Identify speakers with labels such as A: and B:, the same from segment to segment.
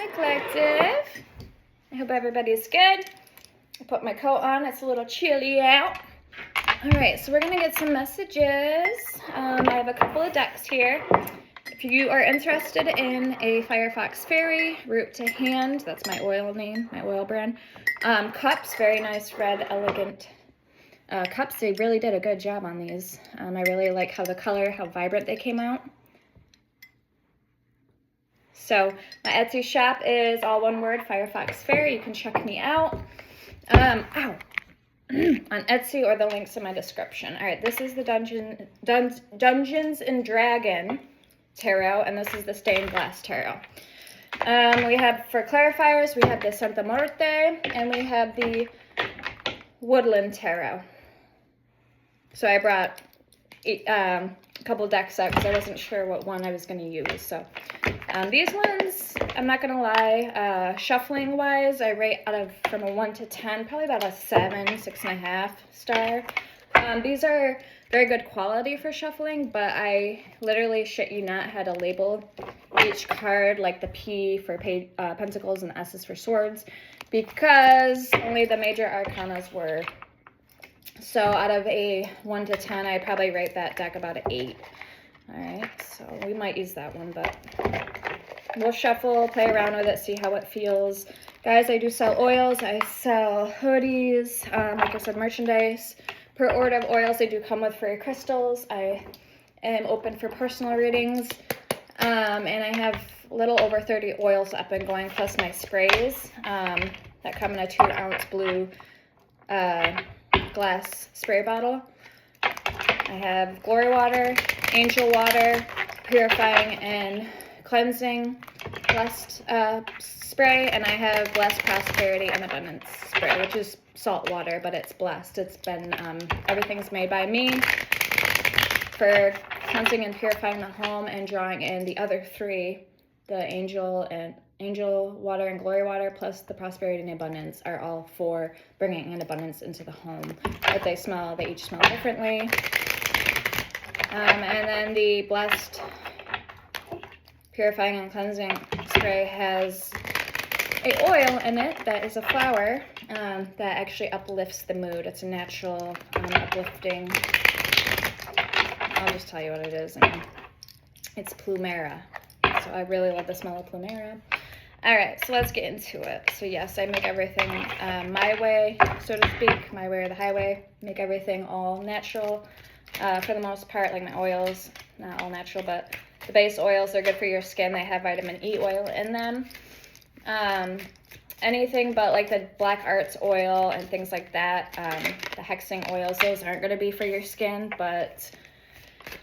A: Hi, Collective. I hope everybody's good. I put my coat on. It's a little chilly out. All right, so we're going to get some messages. I have a couple of decks here. If you are interested in a Firefox Fairy, root to hand, that's my oil name, my oil brand. Cups, very nice, red, elegant cups. They really did a good job on these. I really like how the color, how vibrant they came out. So my Etsy shop is all one word, Firefox Fairy. You can check me out on Etsy, or the links in my description. All right, this is the Dungeons and Dragon Tarot, and this is the Stained Glass Tarot. We have, for clarifiers, we have the Santa Muerte, and we have the Woodland Tarot. So I brought a couple decks out because I wasn't sure what one I was going to use. So these ones, I'm not going to lie, shuffling wise, I rate from a 1 to 10, probably about a 7, 6.5 star. These are very good quality for shuffling, but I literally, shit you not, had to label each card, like the P for Pentacles and the S's for Swords, because only the major arcanas were. So out of a 1 to 10, I'd probably rate that deck about an 8. All right, so we might use that one, but we'll shuffle, play around with it, see how it feels. Guys, I do sell oils. I sell hoodies, like I said, merchandise. Per order of oils, they do come with free crystals. I am open for personal readings, and I have a little over 30 oils up and going, plus my sprays that come in a 2-ounce blue glass spray bottle. I have Glory Water, Angel Water, Purifying and Cleansing Blessed spray, and I have Blessed Prosperity and Abundance spray, which is salt water, but it's blessed. It's been, everything's made by me for cleansing and purifying the home and drawing in the other 3, the Angel Water and Glory Water, plus the Prosperity and Abundance, are all for bringing in abundance into the home. But they each smell differently. And then the Blessed Purifying and Cleansing spray has a oil in it that is a flower that actually uplifts the mood. It's a natural uplifting. I'll just tell you what it is. It's Plumera. So I really love the smell of Plumera. All right, so let's get into it. So yes, I make everything my way, so to speak, my way or the highway. Make everything all natural for the most part, like my oils, not all natural, but the base oils are good for your skin. They have vitamin E oil in them. Anything but like the Black Arts oil and things like that, the hexing oils, those aren't going to be for your skin, but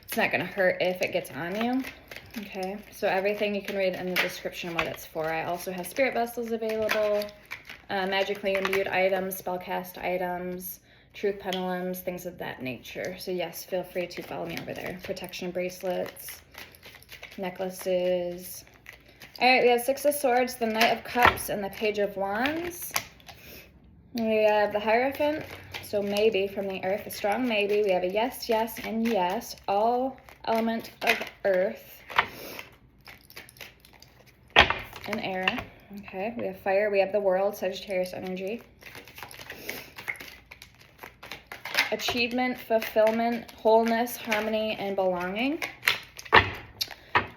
A: it's not going to hurt if it gets on you. Okay, so everything you can read in the description what it's for. I also have spirit vessels available, magically imbued items, spellcast items, truth pendulums, things of that nature. So yes, feel free to follow me over there. Protection bracelets, necklaces. All right, we have 6 of Swords, the Knight of Cups, and the Page of Wands. We have the Hierophant, so maybe from the earth, a strong maybe. We have a yes, yes, and yes, all element of earth and air. Okay, we have fire, we have the World, Sagittarius energy. Achievement, fulfillment, wholeness, harmony, and belonging.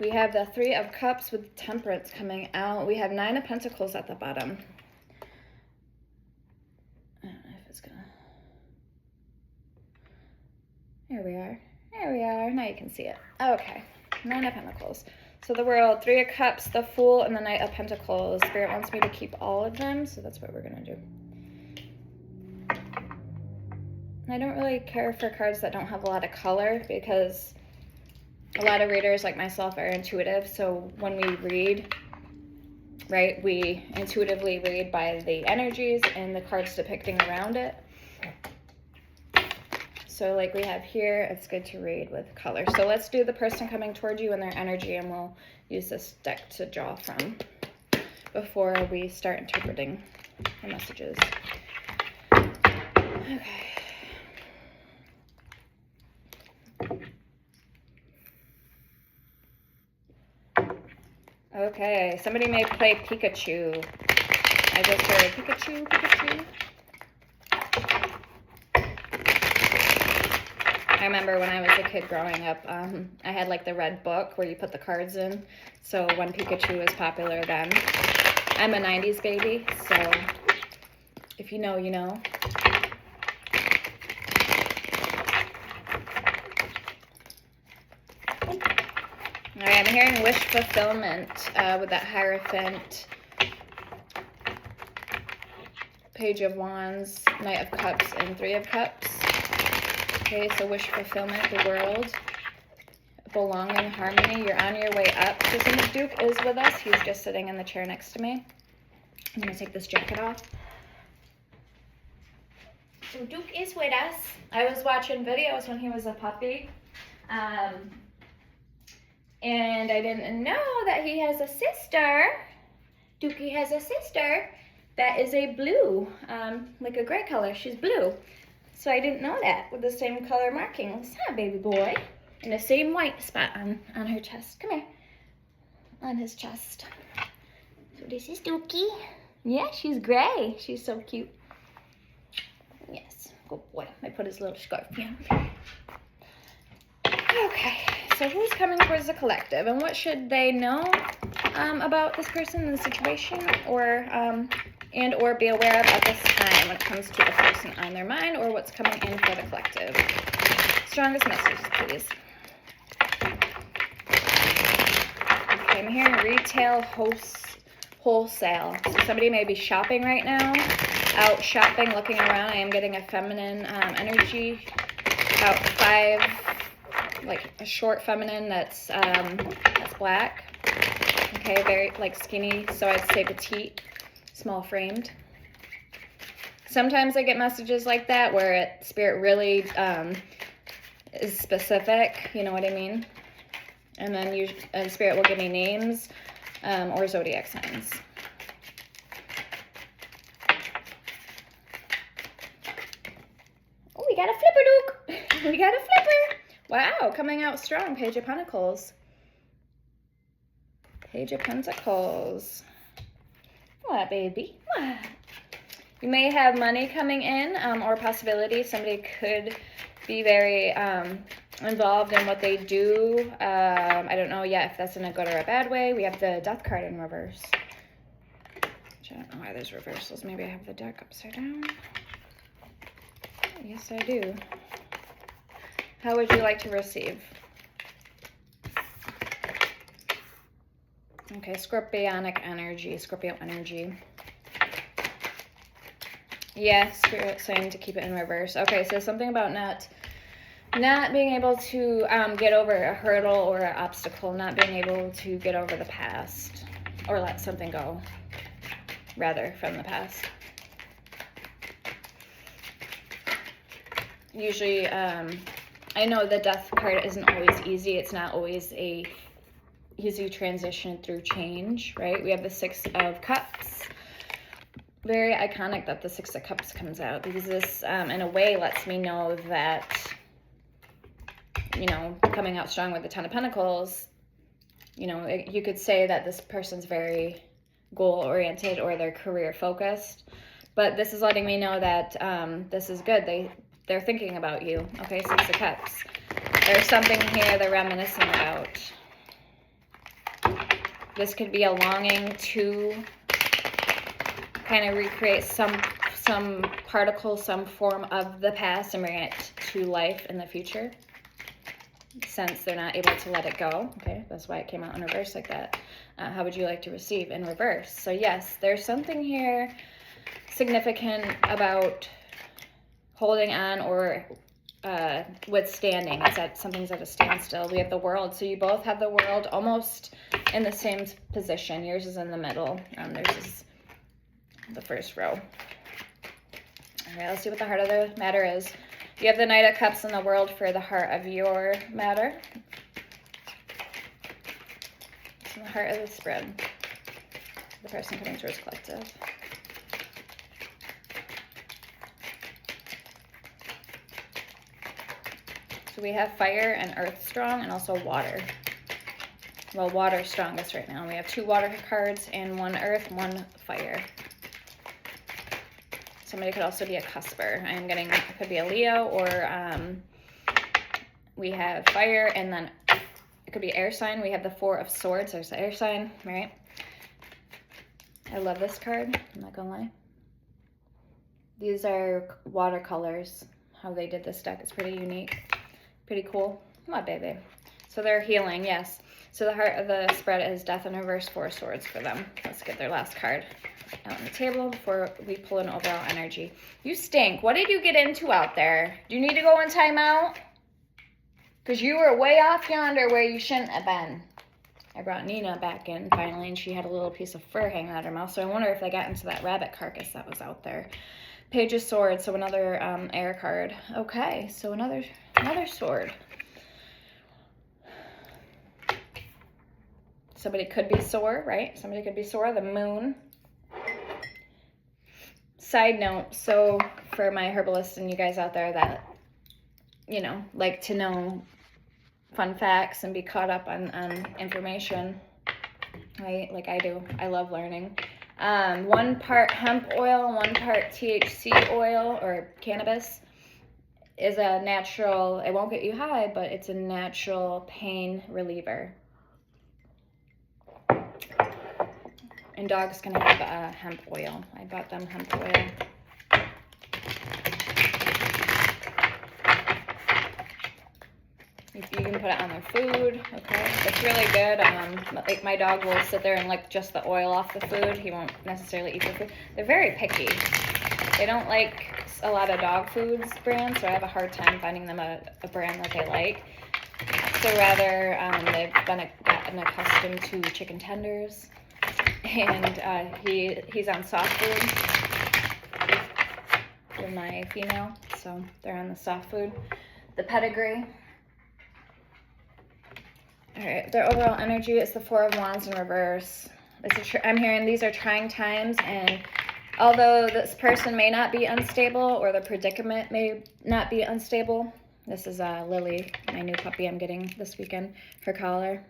A: We have the 3 of Cups with Temperance coming out. We have 9 of Pentacles at the bottom. I don't know if it's gonna... There we are. There we are. Now you can see it. Okay. 9 of Pentacles. So the World, 3 of Cups, the Fool, and the Knight of Pentacles. Spirit wants me to keep all of them, so that's what we're going to do. I don't really care for cards that don't have a lot of color, because a lot of readers like myself are intuitive, so when we read, right, we intuitively read by the energies and the cards depicting around it. So like we have here, it's good to read with color. So let's do the person coming toward you and their energy, and we'll use this deck to draw from before we start interpreting the messages. Okay. Okay, somebody may play Pikachu. I just heard Pikachu, Pikachu. I remember when I was a kid growing up, I had like the red book where you put the cards in. So when Pikachu was popular then. I'm a 90s baby, so if you know, you know. All right, I'm hearing wish fulfillment with that Hierophant, Page of Wands, Knight of Cups, and Three of Cups. Okay, so wish fulfillment, the world, belonging, harmony. You're on your way up. So since Duke is with us, he's just sitting in the chair next to me. I'm going to take this jacket off. So Duke is with us. I was watching videos when he was a puppy. And I didn't know that he has a sister. Dookie has a sister that is a blue, like a gray color. She's blue. So I didn't know that with the same color markings. Huh, baby boy? And the same white spot on her chest. Come here. On his chest. So this is Dookie. Yeah, she's gray. She's so cute. Yes, good boy. I put his little scarf here. Okay, so who's coming towards the collective? And what should they know about this person and the situation, or and or be aware of at this time when it comes to the person on their mind, or what's coming in for the collective? Strongest messages, please. Okay, I'm hearing retail, wholesale. So somebody may be shopping right now, out shopping, looking around. I am getting a feminine energy, about 5, like a short feminine that's black. Okay, very like skinny, so I'd say petite, small framed. Sometimes I get messages like that where spirit really is specific, you know what I mean? And then spirit will give me names or zodiac signs. Oh, we got a flipper, Duke. We got a flipper. Wow, coming out strong. Page of Pentacles. Page of Pentacles. What, baby? What? You may have money coming in, or possibility. Somebody could be very involved in what they do. I don't know yet if that's in a good or a bad way. We have the Death card in reverse. Which I don't know why there's reversals. Maybe I have the deck upside down. Yes, I do. How would you like to receive? Okay, Scorpionic energy, Scorpio energy. Yeah, spirit saying to keep it in reverse. Okay, so something about not being able to get over a hurdle or an obstacle, not being able to get over the past, or let something go, rather, from the past. Usually, I know the Death part isn't always easy. It's not always a easy transition through change, right? We have the Six of Cups. Very iconic that the Six of Cups comes out, because this, in a way, lets me know that, you know, coming out strong with the Ten of Pentacles, you know, you could say that this person's very goal-oriented or they're career-focused. But this is letting me know that this is good. They're thinking about you. Okay, Six of Cups. There's something here they're reminiscing about. This could be a longing to kind of recreate some particle, some form of the past and bring it to life in the future, since they're not able to let it go. Okay, that's why it came out in reverse like that. How would you like to receive in reverse? So yes, there's something here significant about holding on or withstanding. It's that something's at a standstill. We have the World. So you both have the World almost in the same position. Yours is in the middle. Theirs is the first row. All right, let's see what the heart of the matter is. You have the Knight of Cups in the World for the heart of your matter. It's in the heart of the spread. The person coming towards collective. So we have fire and earth strong, and also water. well, water strongest right now. We have 2 water cards and 1 earth, 1 fire. Somebody could also be a cusper. I'm getting, it could be a Leo, or we have fire, and then it could be air sign. We have the 4 of swords. There's the air sign, right? I love this card. I'm not gonna lie. These are watercolors. How they did this deck is pretty unique. Pretty cool. Come on, baby. So they're healing, yes. So the heart of the spread is death in reverse, 4 swords for them. Let's get their last card out on the table before we pull an overall energy. You stink. What did you get into out there? Do you need to go in timeout? Because you were way off yonder where you shouldn't have been. I brought Nina back in finally, and she had a little piece of fur hanging out of her mouth. So I wonder if they got into that rabbit carcass that was out there. Page of Swords, so another air card. Okay, so another sword. Somebody could be sore, right? Somebody could be sore. The moon. Side note, so for my herbalists and you guys out there that, you know, like to know fun facts and be caught up on information, right? Like I do. I love learning. 1 part hemp oil, 1 part THC oil or cannabis is a natural, it won't get you high, but it's a natural pain reliever. And dogs can have hemp oil. I bought them hemp oil. You can put it on their food, okay? It's really good. Like my dog will sit there and lick just the oil off the food. He won't necessarily eat the food. They're very picky. They don't like a lot of dog foods brands, so I have a hard time finding them a brand that they like. So rather, they've gotten accustomed to chicken tenders, and he's on soft food with my female, so they're on the soft food. The pedigree. All right, their overall energy is the 4 of Wands in reverse. I'm hearing these are trying times, and although this person may not be unstable or the predicament may not be unstable, this is Lily, my new puppy I'm getting this weekend, her collar.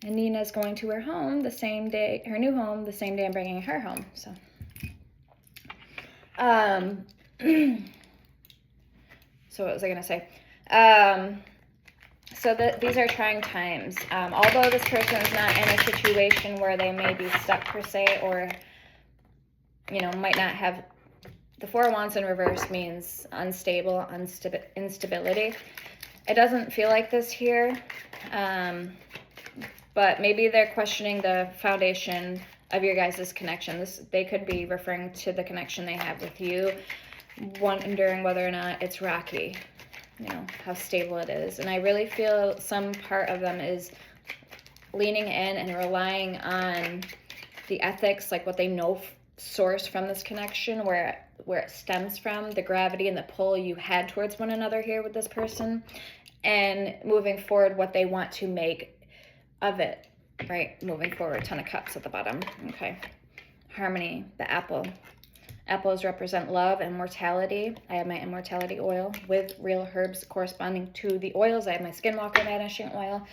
A: And Nina's going to her home the same day, her new home, the same day I'm bringing her home, so. So what was I gonna say? So these are trying times. Although this person is not in a situation where they may be stuck per se, or, you know, might not have, the 4 of Wands in reverse means unstable, instability. It doesn't feel like this here, but maybe they're questioning the foundation of your guys' connection. They could be referring to the connection they have with you, wondering whether or not it's rocky. You know, how stable it is. And I really feel some part of them is leaning in and relying on the ethics, like what they know source from this connection, where it stems from, the gravity and the pull you had towards one another here with this person, and moving forward what they want to make of it, right? Moving forward, 10 of Cups at the bottom. Okay. Harmony, the apple. Apples represent love and mortality. I have my immortality oil with real herbs corresponding to the oils. I have my Skinwalker vanishing oil.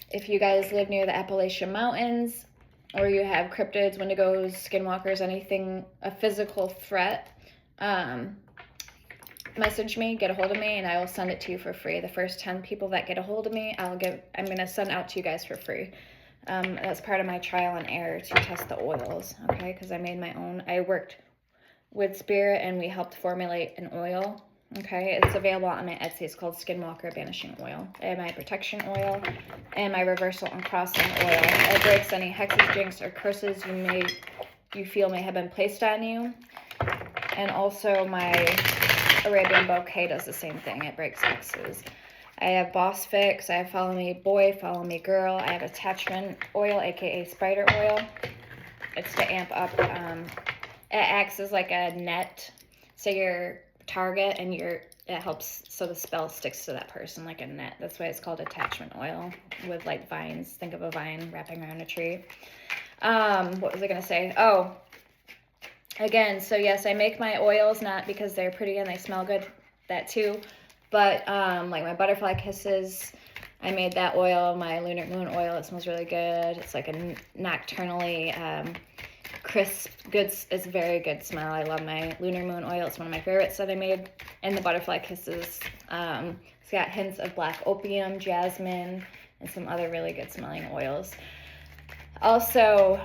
A: If you guys live near the Appalachian Mountains, or you have cryptids, wendigos, skinwalkers, anything, a physical threat, message me, get a hold of me, and I will send it to you for free. The first 10 people that get a hold of me, I'm going to send out to you guys for free. That's part of my trial and error to test the oils, okay? Because I made my own. I worked with Spirit, and we helped formulate an oil, okay? It's available on my Etsy. It's called Skinwalker Vanishing Oil. I have my protection oil and my reversal and crossing oil. It breaks any hexes, jinx, or curses you feel may have been placed on you. And also my Arabian Bouquet does the same thing. It breaks hexes. I have Boss Fix. I have Follow Me Boy, Follow Me Girl. I have Attachment Oil, aka Spider Oil. It's to amp up. It acts as like a net. So your target, and it helps so the spell sticks to that person like a net. That's why it's called attachment oil, with like vines. Think of a vine wrapping around a tree. What was I gonna say? Oh, again, so yes, I make my oils not because they're pretty and they smell good, that too, but like my butterfly kisses, I made that oil my lunar moon oil. It smells really good. It's like a nocturnally crisp, good. It's a very good smell. I love my lunar moon oil. It's one of my favorites that I made. And the butterfly kisses. It's got hints of black opium, jasmine, and some other really good smelling oils. Also,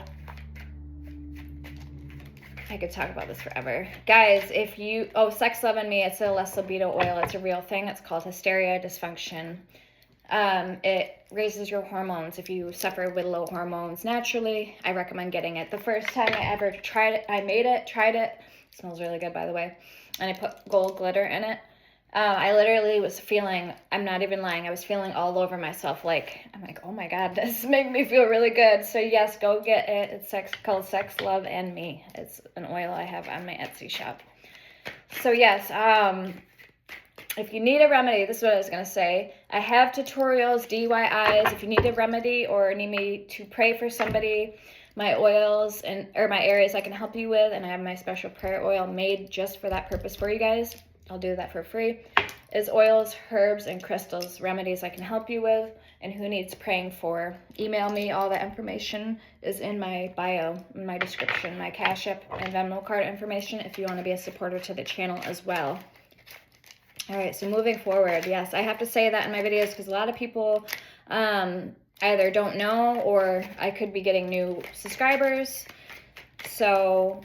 A: I could talk about this forever. Guys, if you, Sex Love and Me, it's a less libido oil. It's a real thing. It's called hysteria dysfunction. It raises your hormones. If you suffer with low hormones naturally, I recommend getting it. The first time I ever tried it, I made it, tried it. It smells really good, by the way. And I put gold glitter in it. I literally was feeling, I'm not even lying, I was feeling all over myself. I'm like, oh my God, this made me feel really good. So yes, go get it. It's called Sex, Love, and Me. It's an oil I have on my Etsy shop. So yes, if you need a remedy, this is what I was going to say. I have tutorials, DIYs. If you need a remedy or need me to pray for somebody, my oils or my areas I can help you with, and I have my special prayer oil made just for that purpose for you guys. I'll do that for free. Is oils, herbs, and crystals, remedies I can help you with, and who needs praying for. Email me. All that information is in my bio, in my description, my Cash App and Venmo card information if you want to be a supporter to the channel as well. All right, so moving forward, yes, I have to say that in my videos because a lot of people either don't know or I could be getting new subscribers. So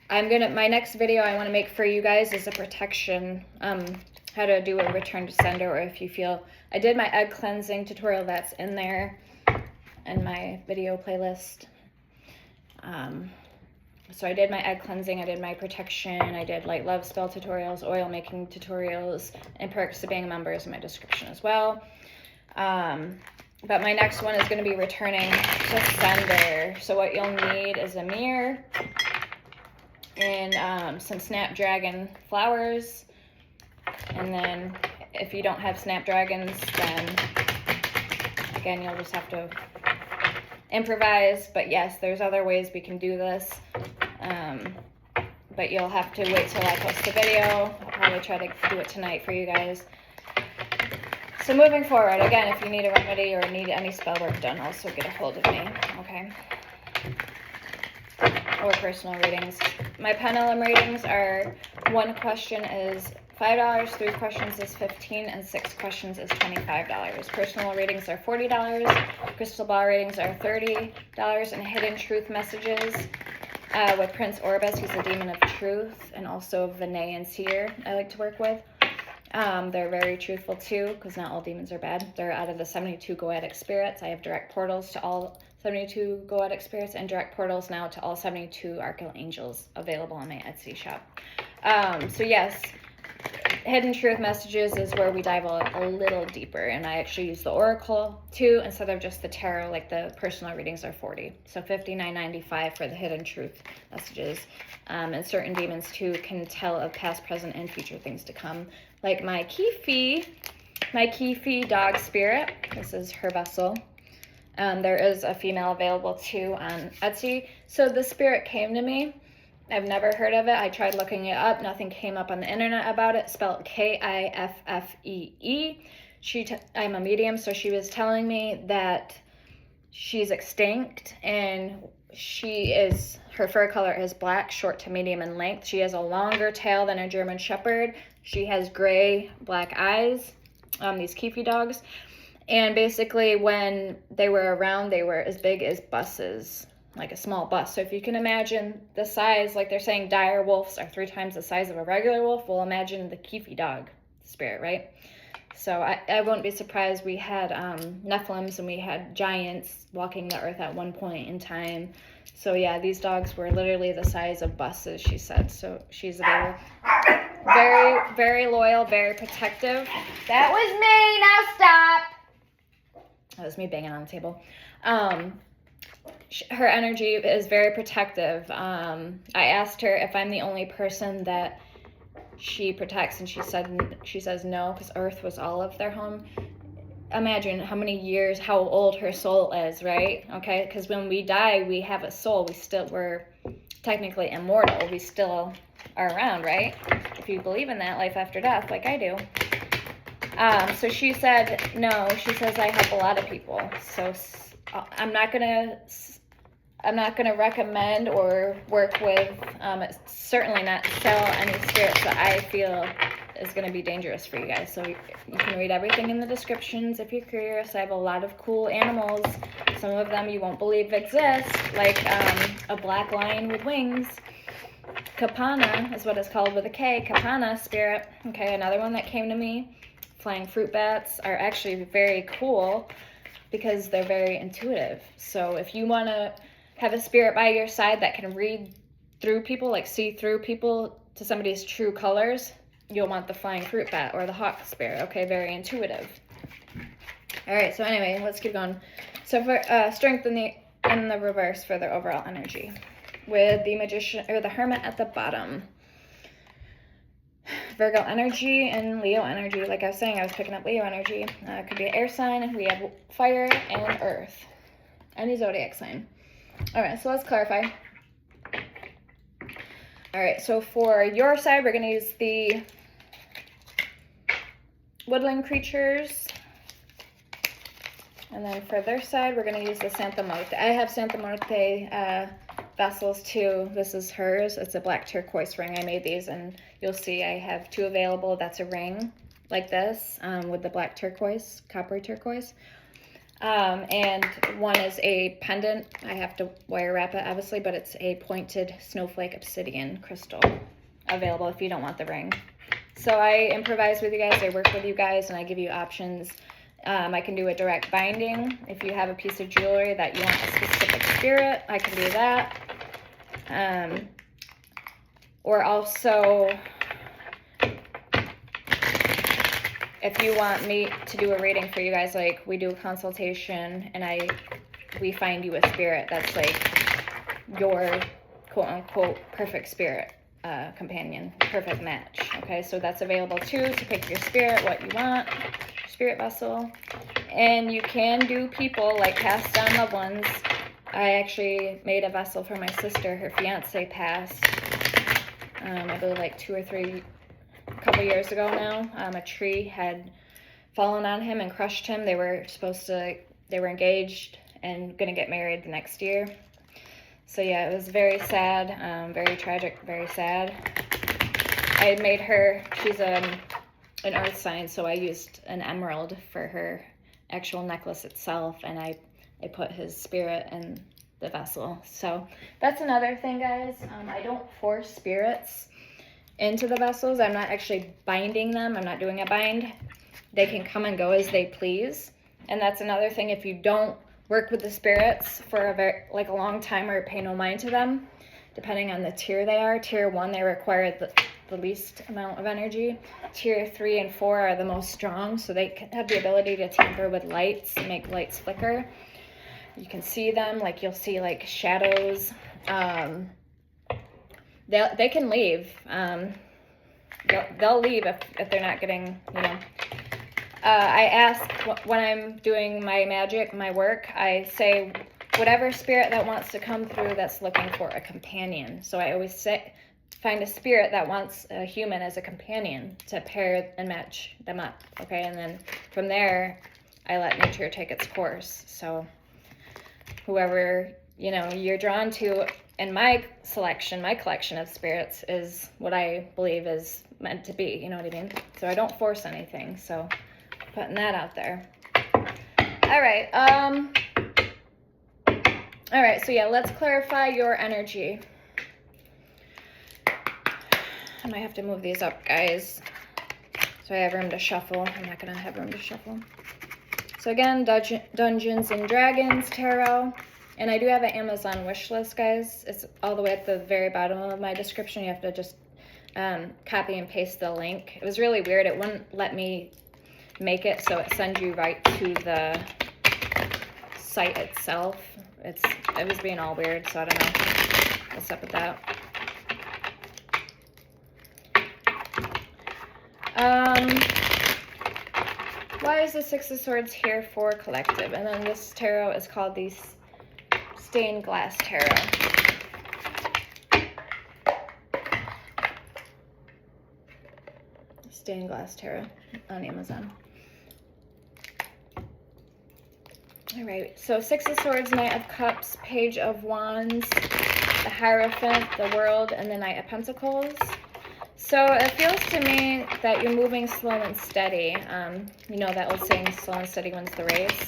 A: my next video I want to make for you guys is a protection, how to do a return to sender, or if you feel, I did my egg cleansing tutorial that's in there in my video playlist. So I did my egg cleansing, I did my protection, I did light love spell tutorials, oil making tutorials, and perks to being a member is in my description as well. But my next one is going to be returning to sender. So what you'll need is a mirror and some snapdragon flowers. And then if you don't have snapdragons, then again, you'll just have to improvise. But yes, there's other ways we can do this. But you'll have to wait till I post the video. I'll probably try to do it tonight for you guys. So moving forward, again, if you need a remedy or need any spell work done, also get a hold of me, okay? Or personal readings. My pendulum readings are, 1 question is $5, 3 questions is $15, and 6 questions is $25. Personal readings are $40, crystal ball readings are $30, and hidden truth messages with Prince Orbis, he's a demon of truth, and also Vinay and Seer I like to work with. They're very truthful too, because not all demons are bad. They're out of the 72 Goetic spirits. I have direct portals to all 72 Goetic spirits and direct portals now to all 72 archangels available on my Etsy shop. So yes, hidden truth messages is where we dive a little deeper, and I actually use the oracle too instead of just the tarot. Like the personal readings are $40, so $59.95 for the hidden truth messages. And certain demons too can tell of past, present, and future things to come. Like my Keefe dog spirit. This is her vessel. There is a female available too on Etsy. So the spirit came to me. I've never heard of it. I tried looking it up. Nothing came up on the internet about it. Spelled Kiffee. I'm a medium, so she was telling me that she's extinct, and her fur color is black, short to medium in length. She has a longer tail than a German Shepherd. She has gray, black eyes, these Keefe dogs. And basically when they were around, they were as big as buses, like a small bus. So if you can imagine the size, like they're saying dire wolves are 3 times the size of a regular wolf, well, imagine the Keefe dog spirit, right? So I wouldn't be surprised. We had Nephilims and we had giants walking the earth at one point in time. So yeah, these dogs were literally the size of buses, she said. So she's very, very, very loyal, very protective. That was me, now stop. That was me banging on the table. Her energy is very protective. I asked her if I'm the only person that she protects, and she says no, because Earth was all of their home. Imagine how many years, how old her soul is, right? Okay, because when we die, we have a soul. We're technically immortal. We still are around, right? If you believe in that, life after death, like I do. So she said, no, she says I help a lot of people. So I'm not gonna recommend or work with, certainly not sell any spirits that I feel is going to be dangerous for you guys. So you can read everything in the descriptions if you're curious. I have a lot of cool animals. Some of them you won't believe exist, like a black lion with wings. Kapana is what it's called with a K, Kapana spirit. Okay, another one that came to me. Flying fruit bats are actually very cool because they're very intuitive. So if you want to have a spirit by your side that can read through people, like see through people to somebody's true colors, you'll want the flying fruit bat or the hawk spirit. Okay, very intuitive. All right, so anyway, let's keep going. So for strength in the reverse for the overall energy, with the magician or the hermit at the bottom. Virgo energy and Leo energy. Like I was saying, I was picking up Leo energy. It could be an air sign. We have fire and earth. Any zodiac sign. All right, so let's clarify. All right, so for your side, we're going to use the woodland creatures. And then for their side, we're going to use the Santa Muerte. I have Santa Muerte vessels too. This is hers. It's a black turquoise ring. I made these, and you'll see I have 2 available. That's a ring like this with the black turquoise, coppery turquoise. And one is a pendant. I have to wire wrap it, obviously, but it's a pointed snowflake obsidian crystal available if you don't want the ring. So I improvise with you guys. I work with you guys, and I give you options. I can do a direct binding. If you have a piece of jewelry that you want a specific spirit, I can do that. Or also, if you want me to do a reading for you guys, like we do a consultation and we find you a spirit that's like your quote unquote perfect spirit companion, perfect match. Okay, so that's available too, to pick your spirit, what you want, your spirit vessel. And you can do people like passed on loved ones. I actually made a vessel for my sister. Her fiance passed, I believe like 2 or 3, a couple years ago now. A tree had fallen on him and crushed him. They were engaged and gonna get married the next year. So yeah, it was very sad, very tragic, very sad. I made her, she's an earth sign, so I used an emerald for her actual necklace itself, and I put his spirit in the vessel. So that's another thing, guys. I don't force spirits into the vessels. I'm not actually binding them. I'm not doing a bind. They can come and go as they please. And that's another thing. If you don't work with the spirits for a long time or pay no mind to them, depending on the tier they are. Tier 1, they require the least amount of energy. Tier 3 and 4 are the most strong, so they have the ability to tamper with lights, make lights flicker. You can see them, like you'll see like shadows. They can leave. They'll leave if they're not getting, I ask when I'm doing my magic, my work, I say whatever spirit that wants to come through that's looking for a companion. So I always say, find a spirit that wants a human as a companion to pair and match them up, okay? And then from there, I let nature take its course. So whoever, you're drawn to in my collection of spirits is what I believe is meant to be, you know what I mean? So I don't force anything, so putting that out there. All right, so yeah, let's clarify your energy. I might have to move these up, guys, so I have room to shuffle. I'm not gonna have room to shuffle. So again, Dungeons and Dragons Tarot. And I do have an Amazon wish list, guys. It's all the way at the very bottom of my description. You have to just copy and paste the link. It was really weird. It wouldn't let me make it, so it sends you right to the site itself. It was being all weird, so I don't know what's up with that. Why is the Six of Swords here for collective? And then this tarot is called the Stained Glass Tarot. Stained Glass Tarot on Amazon. All right, so Six of Swords, Knight of Cups, Page of Wands, the Hierophant, the World, and the Knight of Pentacles. So it feels to me that you're moving slow and steady. You know that old saying, slow and steady wins the race.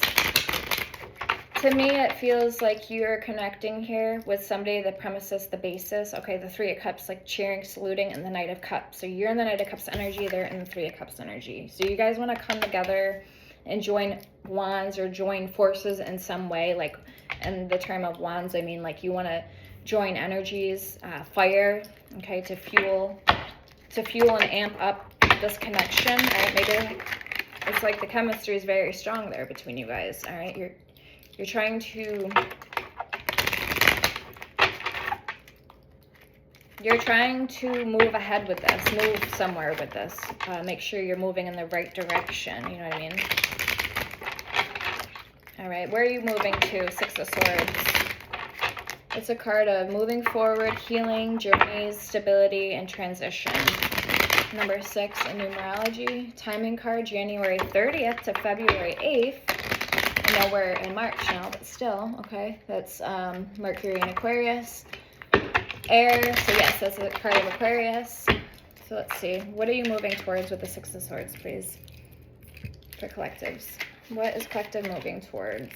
A: To me, it feels like you're connecting here with somebody, the premises, the basis. Okay, the Three of Cups, like cheering, saluting, and the Knight of Cups. So you're in the Knight of Cups energy, they're in the Three of Cups energy. So you guys want to come together and join wands or join forces in some way. Like in the term of wands, I mean like you want to join energies, fire, okay, to fuel and amp up this connection. All right, maybe it's like the chemistry is very strong there between you guys. All right, you're trying to move ahead with this, move somewhere with this. Make sure you're moving in the right direction. You know what I mean? All right, where are you moving to? Six of Swords. It's a card of moving forward, healing, journeys, stability, and transition. Number 6 in numerology. Timing card, January 30th to February 8th. I know we're in March now, but still, okay. That's Mercury and Aquarius. Air, so yes, that's a card of Aquarius. So let's see. What are you moving towards with the Six of Swords, please? For collectives. What is collective moving towards?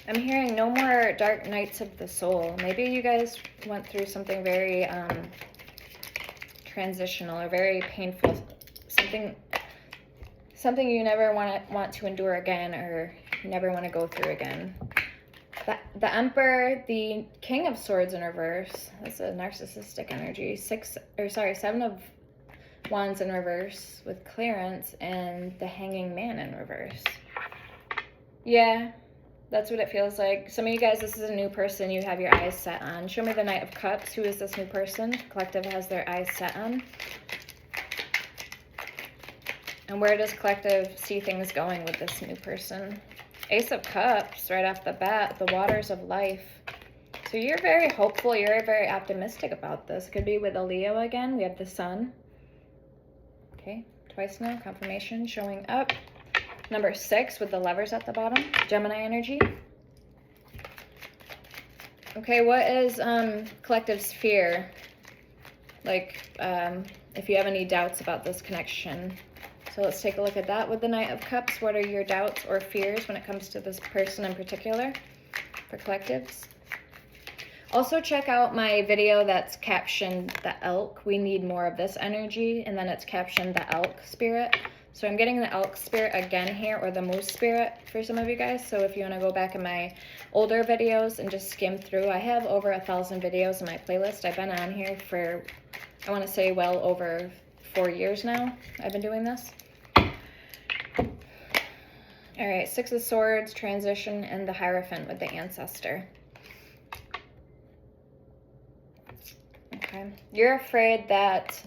A: I'm hearing no more dark nights of the soul. Maybe you guys went through something very transitional or very painful. Something you never want to endure again, or you never want to go through again. The Emperor, the King of Swords in reverse. That's a narcissistic energy. 7 of Wands in reverse with clearance, and the Hanging Man in reverse. Yeah. That's what it feels like. Some of you guys, this is a new person you have your eyes set on. Show me the Knight of Cups. Who is this new person? Collective has their eyes set on. And where does collective see things going with this new person? Ace of Cups, right off the bat. The waters of life. So you're very hopeful. You're very optimistic about this. Could be with a Leo again. We have the Sun. Okay, twice now. Confirmation showing up. Number 6 with the Lovers at the bottom. Gemini energy. Okay, what is collective's fear? Like, if you have any doubts about this connection. So let's take a look at that with the Knight of Cups. What are your doubts or fears when it comes to this person in particular for collectives? Also check out my video that's captioned the elk. We need more of this energy. And then it's captioned the elk spirit. So I'm getting the elk spirit again here, or the moose spirit for some of you guys. So if you want to go back in my older videos and just skim through, I have over 1,000 videos in my playlist. I've been on here for, I want to say, well over 4 years now. I've been doing this. All right, 6 of Swords, transition, and the Hierophant with the Ancestor. Okay, you're afraid that,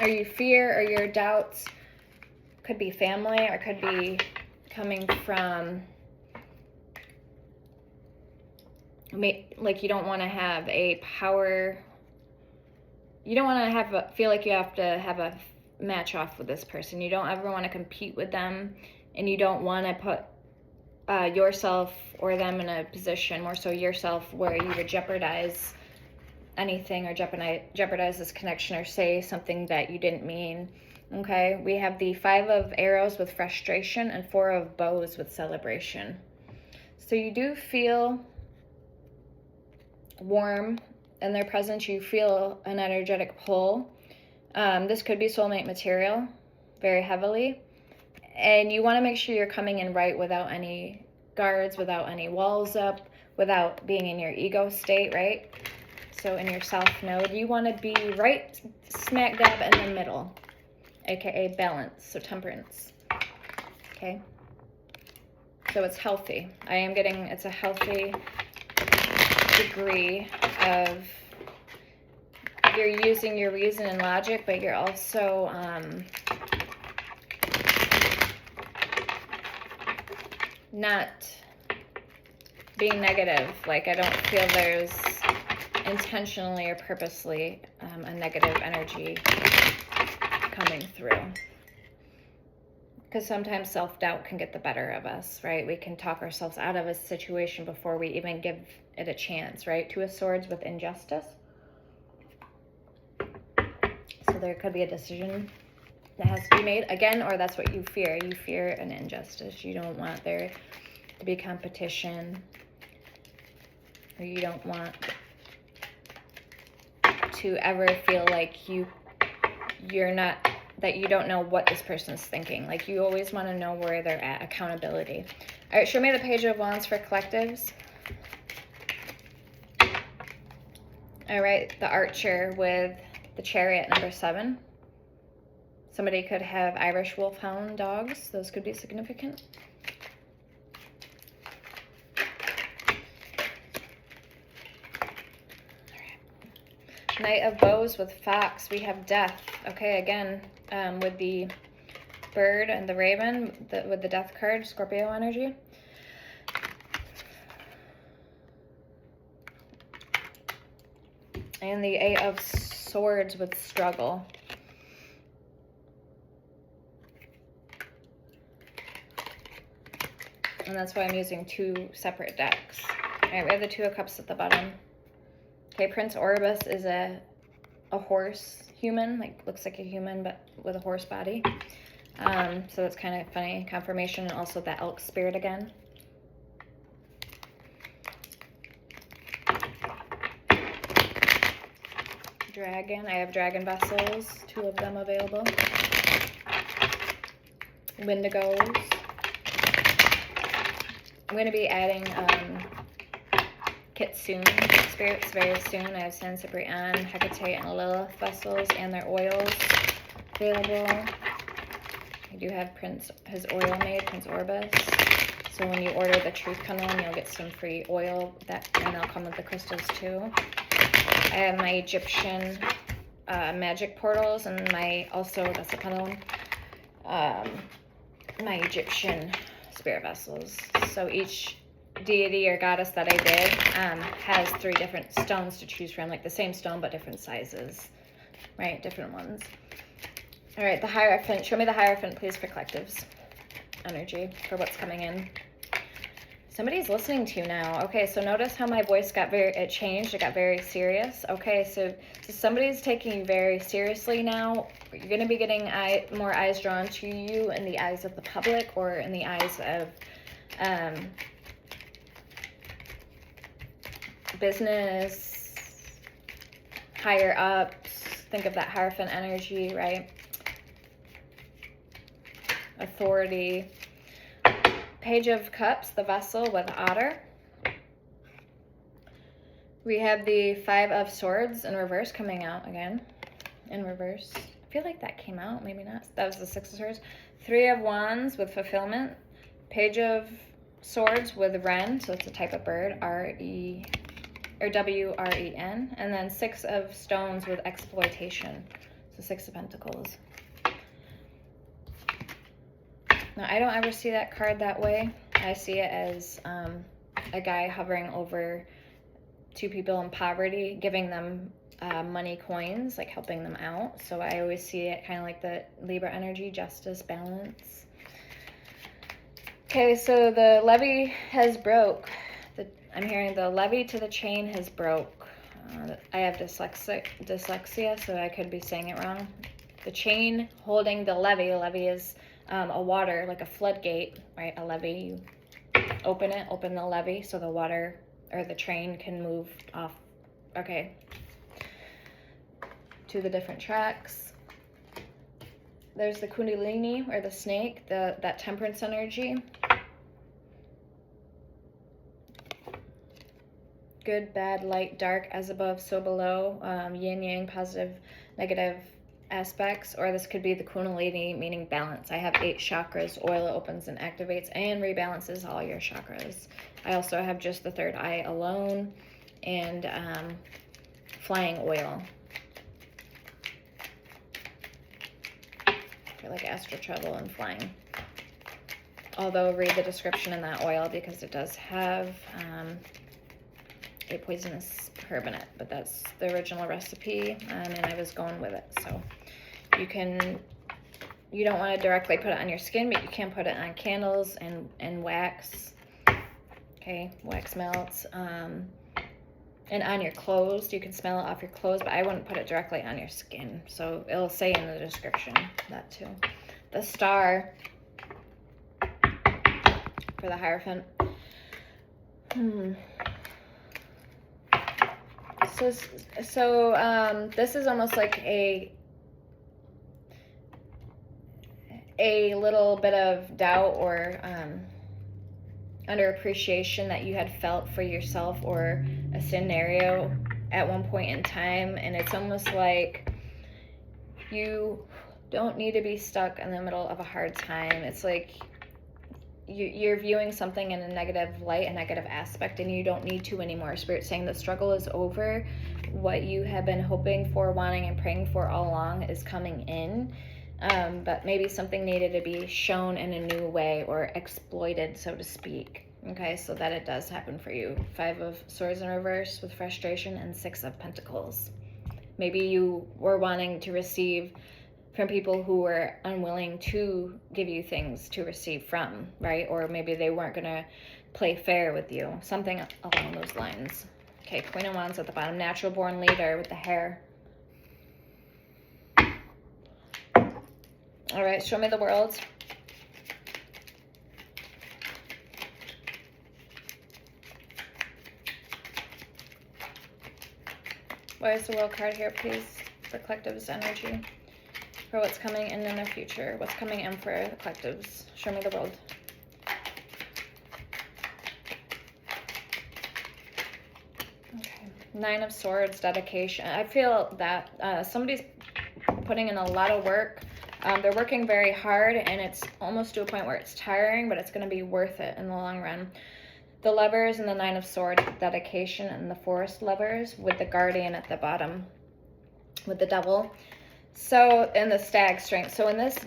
A: or you fear, or your doubts could be family, or could be coming from, like you don't want to have a power, you don't want to feel like you have to have a match off with this person. You don't ever want to compete with them, and you don't want to put yourself or them in a position, more so yourself, where you would jeopardize anything, or jeopardize this connection, or say something that you didn't mean. Okay, we have the 5 of Arrows with frustration, and 4 of Bows with celebration. So you do feel warm in their presence. You feel an energetic pull. This could be soulmate material, very heavily. And you want to make sure you're coming in right, without any guards, without any walls up, without being in your ego state, right? So in your self node, you want to be right smack dab in the middle, aka balance, so temperance. Okay, so it's healthy. I am getting, it's a healthy degree of, you're using your reason and logic, but you're also being negative. Like, I don't feel there's intentionally or purposely a negative energy coming through. Because sometimes self-doubt can get the better of us, right? We can talk ourselves out of a situation before we even give it a chance, right? Two of Swords with injustice. So there could be a decision that has to be made again, or that's what you fear. You fear an injustice. You don't want there to be competition, or you don't want to ever feel like you're not, that you don't know what this person's thinking. Like, you always want to know where they're at. Accountability. All right, show me the Page of Wands for collectives. All right, the Archer with the Chariot, number 7. Somebody could have Irish Wolfhound dogs. Those could be significant. Knight of Bows with Fox. We have Death. Okay, again, with the bird and the raven, with the Death card, Scorpio energy. And the Eight of Swords with Struggle. And that's why I'm using 2 separate decks. All right, we have the Two of Cups at the bottom. Okay, Prince Orbis is a horse human, like looks like a human but with a horse body. So that's kind of funny confirmation, and also the elk spirit again. Dragon, I have dragon vessels, 2 of them available. Wendigos. I'm going to be adding Kitsune spirits very soon. I have San Ciprian, Hecate, and Lilith vessels and their oils available. I do have his oil made, Prince Orbis. So when you order the Truth Candle, you'll get some free oil, and they'll come with the crystals too. I have my Egyptian magic portals, and that's the pendulum, my Egyptian spirit vessels. So each deity or goddess that I did has 3 different stones to choose from, like the same stone but different sizes, right? Different ones. All right, the Hierophant. Show me the Hierophant, please, for collectives energy for what's coming in. Somebody's listening to you now. Okay, so notice how my voice it changed. It got very serious. Okay, so somebody's taking you very seriously now. You're going to be getting more eyes drawn to you in the eyes of the public, or in the eyes of business, higher ups. Think of that Hierophant energy, right? Authority. Page of Cups, the vessel with otter. We have the 5 of Swords in reverse coming out again. In reverse. I feel like that came out, maybe not. That was the 6 of Swords. 3 of Wands with fulfillment. Page of Swords with Wren, so it's a type of bird, W-R-E-N. And then 6 of Stones with exploitation, so 6 of Pentacles. Now, I don't ever see that card that way. I see it as a guy hovering over 2 people in poverty, giving them money coins, like helping them out. So I always see it kind of like the Libra energy, justice, balance. Okay, so the levee has broke. I'm hearing the levee to the chain has broke. I have dyslexia, so I could be saying it wrong. The chain holding the levee is a water, like a floodgate, right? A levee, you open the levee so the water or the train can move off. Okay. To the different tracks. There's the Kundalini, or the snake, that temperance energy. Good, bad, light, dark, as above, so below. Yin, yang, positive, negative aspects. Or this could be the Kundalini, meaning balance. I have 8 chakras. Oil opens and activates and rebalances all your chakras. I also have just the 3rd eye alone, and flying oil. I feel like astral travel and flying. Although read the description in that oil because it does have a poisonous herb in it, but that's the original recipe, and I was going with it. So you don't want to directly put it on your skin, but you can put it on candles and wax, okay, wax melts, and on your clothes. You can smell it off your clothes, but I wouldn't put it directly on your skin. So it'll say in the description that too. The star for the Hierophant. So this is almost like a little bit of doubt or underappreciation that you had felt for yourself or a scenario at one point in time, and it's almost like you don't need to be stuck in the middle of a hard time. It's like you're viewing something in a negative light, a negative aspect, and you don't need to anymore. Spirit's saying the struggle is over. What you have been hoping for, wanting, and praying for all along is coming in. But maybe something needed to be shown in a new way or exploited, so to speak. Okay, so that it does happen for you. 5 of Swords in reverse with frustration and 6 of Pentacles. Maybe you were wanting to receive from people who were unwilling to give you things to receive from, right? Or maybe they weren't going to play fair with you. Something along those lines. Okay, Queen of Wands at the bottom. Natural born leader with the hair. All right, show me the world. Why is the world card here, please? For collective's energy. For what's coming in the future. What's coming in for the collectives. Show me the world. Okay. 9 of Swords, dedication. I feel that somebody's putting in a lot of work. They're working very hard, and it's almost to a point where it's tiring, but it's going to be worth it in the long run. The Lovers and the 9 of Swords, dedication, and the Forest Lovers with the Guardian at the bottom with the Devil. So, and the Stag, strength. So in this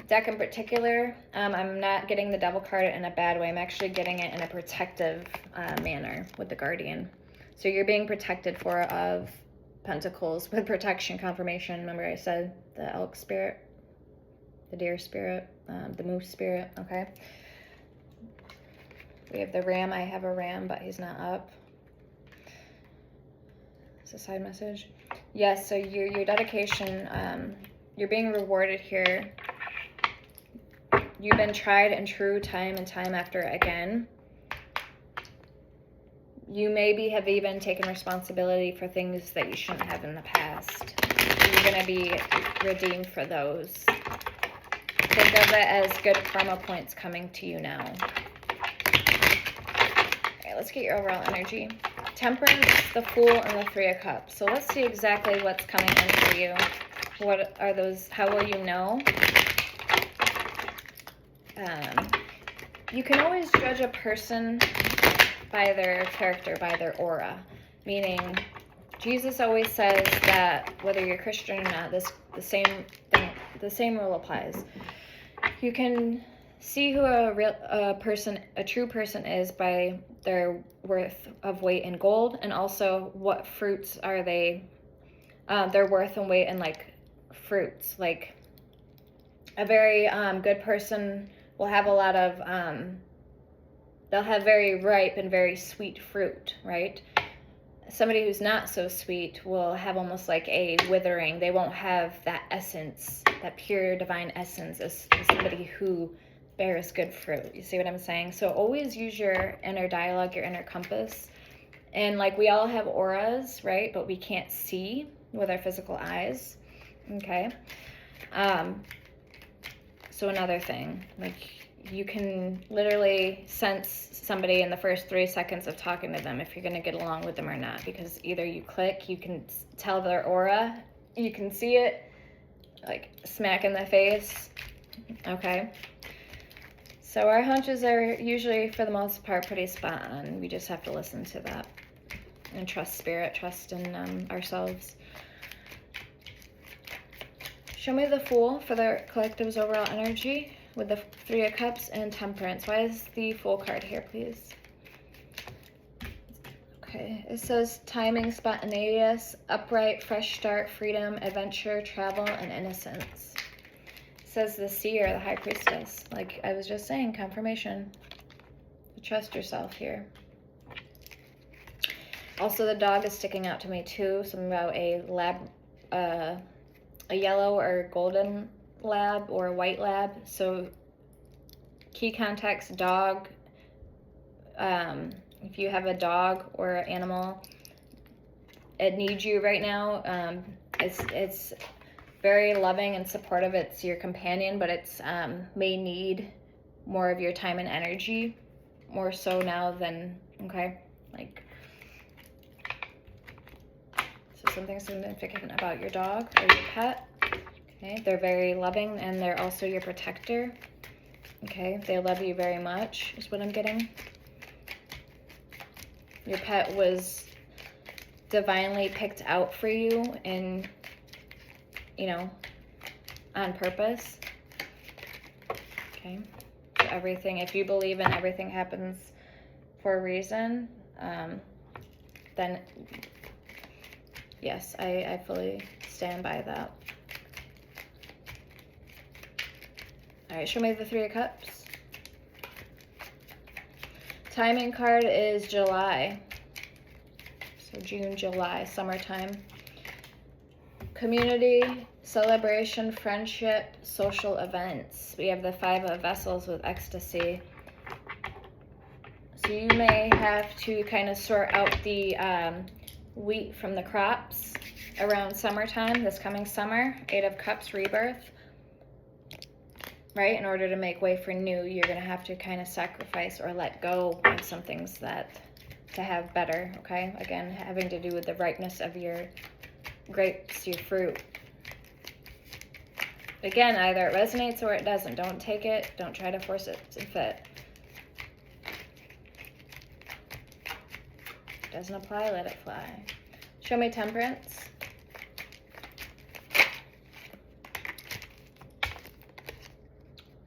A: deck in particular, I'm not getting the Devil card in a bad way. I'm actually getting it in a protective manner with the Guardian. So you're being protected of Pentacles with protection, confirmation. Remember I said the elk spirit, the deer spirit, the moose spirit, okay? We have the ram. I have a ram, but he's not up. It's a side message. Yes, so your dedication, you're being rewarded here. You've been tried and true time and time after again. You maybe have even taken responsibility for things that you shouldn't have in the past. You're going to be redeemed for those. Think of it as good karma points coming to you now. Okay, let's get your overall energy. Temperance, the Fool, and the 3 of Cups. So let's see exactly what's coming in for you. What are those? How will you know? You can always judge a person by their character, by their aura. Meaning, Jesus always says that whether you're Christian or not, the same rule applies. You can see who a true person is by their worth of weight in gold, and also what fruits are they, their worth and weight in like fruits. Like a very good person will have a lot of, they'll have very ripe and very sweet fruit, right? Somebody who's not so sweet will have almost like a withering. They won't have that essence, that pure divine essence as somebody who bears good fruit. You see what I'm saying? So always use your inner dialogue, your inner compass. And like we all have auras, right? But we can't see with our physical eyes. Okay. So another thing, like you can literally sense somebody in the first 3 seconds of talking to them if you're going to get along with them or not, because either you click, you can tell their aura, you can see it like smack in the face. Okay. So our hunches are usually, for the most part, pretty spot on. We just have to listen to that and trust spirit, trust in ourselves. Show me the Fool for the collective's overall energy. with the Three of Cups and Temperance. Why is the Fool card here, please? Okay, it says timing, spontaneous, upright, fresh start, freedom, adventure, travel, and innocence. It says the Seer, the High Priestess. Like I was just saying, confirmation. Trust yourself here. Also, the dog is sticking out to me too. Something about a lab, a yellow or golden lab or a white lab. So key context, dog. If you have a dog or an animal, it needs you right now. It's very loving and supportive. It's your companion, but it's may need more of your time and energy, more so now than, okay, like, so something significant about your dog or your pet. Okay, they're very loving and they're also your protector. Okay, they love you very much is what I'm getting. Your pet was divinely picked out for you and, you know, on purpose. Okay, so everything, if you believe in everything happens for a reason, then yes, I fully stand by that. All right, show me the Three of Cups. Timing card is July. So June, July, summertime. Community, celebration, friendship, social events. We have the Five of Vessels with ecstasy. So you may have to kind of sort out the wheat from the crops around summertime, this coming summer. Eight of Cups, rebirth. Right? In order to make way for new, you're going to have to kind of sacrifice or let go of some things that to have better, okay? Again, having to do with the ripeness of your grapes, your fruit. Again, either it resonates or it doesn't. Don't take it. Don't try to force it to fit. Doesn't apply, let it fly. Show me Temperance.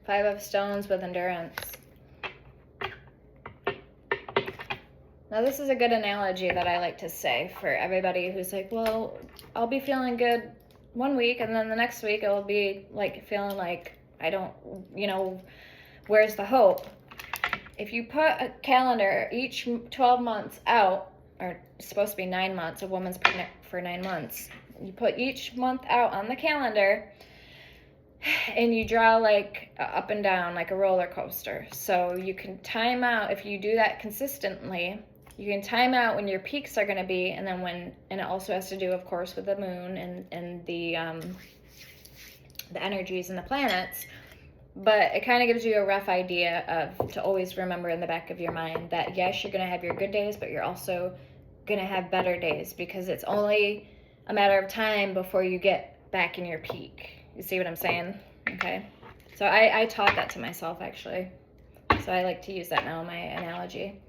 A: Five of Stones with endurance. Now this is a good analogy that I like to say for everybody who's like, well, I'll be feeling good one week and then the next week it'll be like feeling like I don't, you know, where's the hope? If you put a calendar each 12 months out, or it's supposed to be 9 months, a woman's pregnant for 9 months. You put each month out on the calendar and you draw like up and down like a roller coaster. So you can time out, if you do that consistently, you can time out when your peaks are going to be, and then when, and it also has to do, of course, with the moon and the energies and the planets. But it kind of gives you a rough idea of, to always remember in the back of your mind that yes, you're going to have your good days, but you're also going to have better days, because it's only a matter of time before you get back in your peak. You see what I'm saying? Okay. So I taught that to myself, actually. So I like to use that now in my analogy.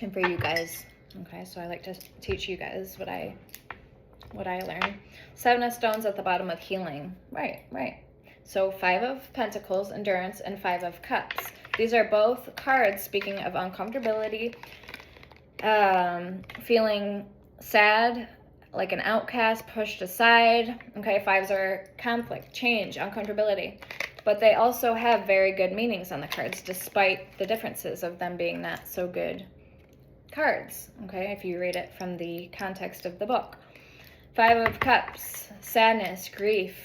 A: And for you guys. Okay, so I like to teach you guys what I learned. Seven of Stones at the bottom with healing. Right. So Five of Pentacles, endurance, and Five of Cups. These are both cards speaking of uncomfortability, feeling sad, like an outcast, pushed aside. Okay, fives are conflict, change, uncomfortability. But they also have very good meanings on the cards, despite the differences of them being not so good cards. Okay, if you read it from the context of the book. Five of Cups, sadness, grief,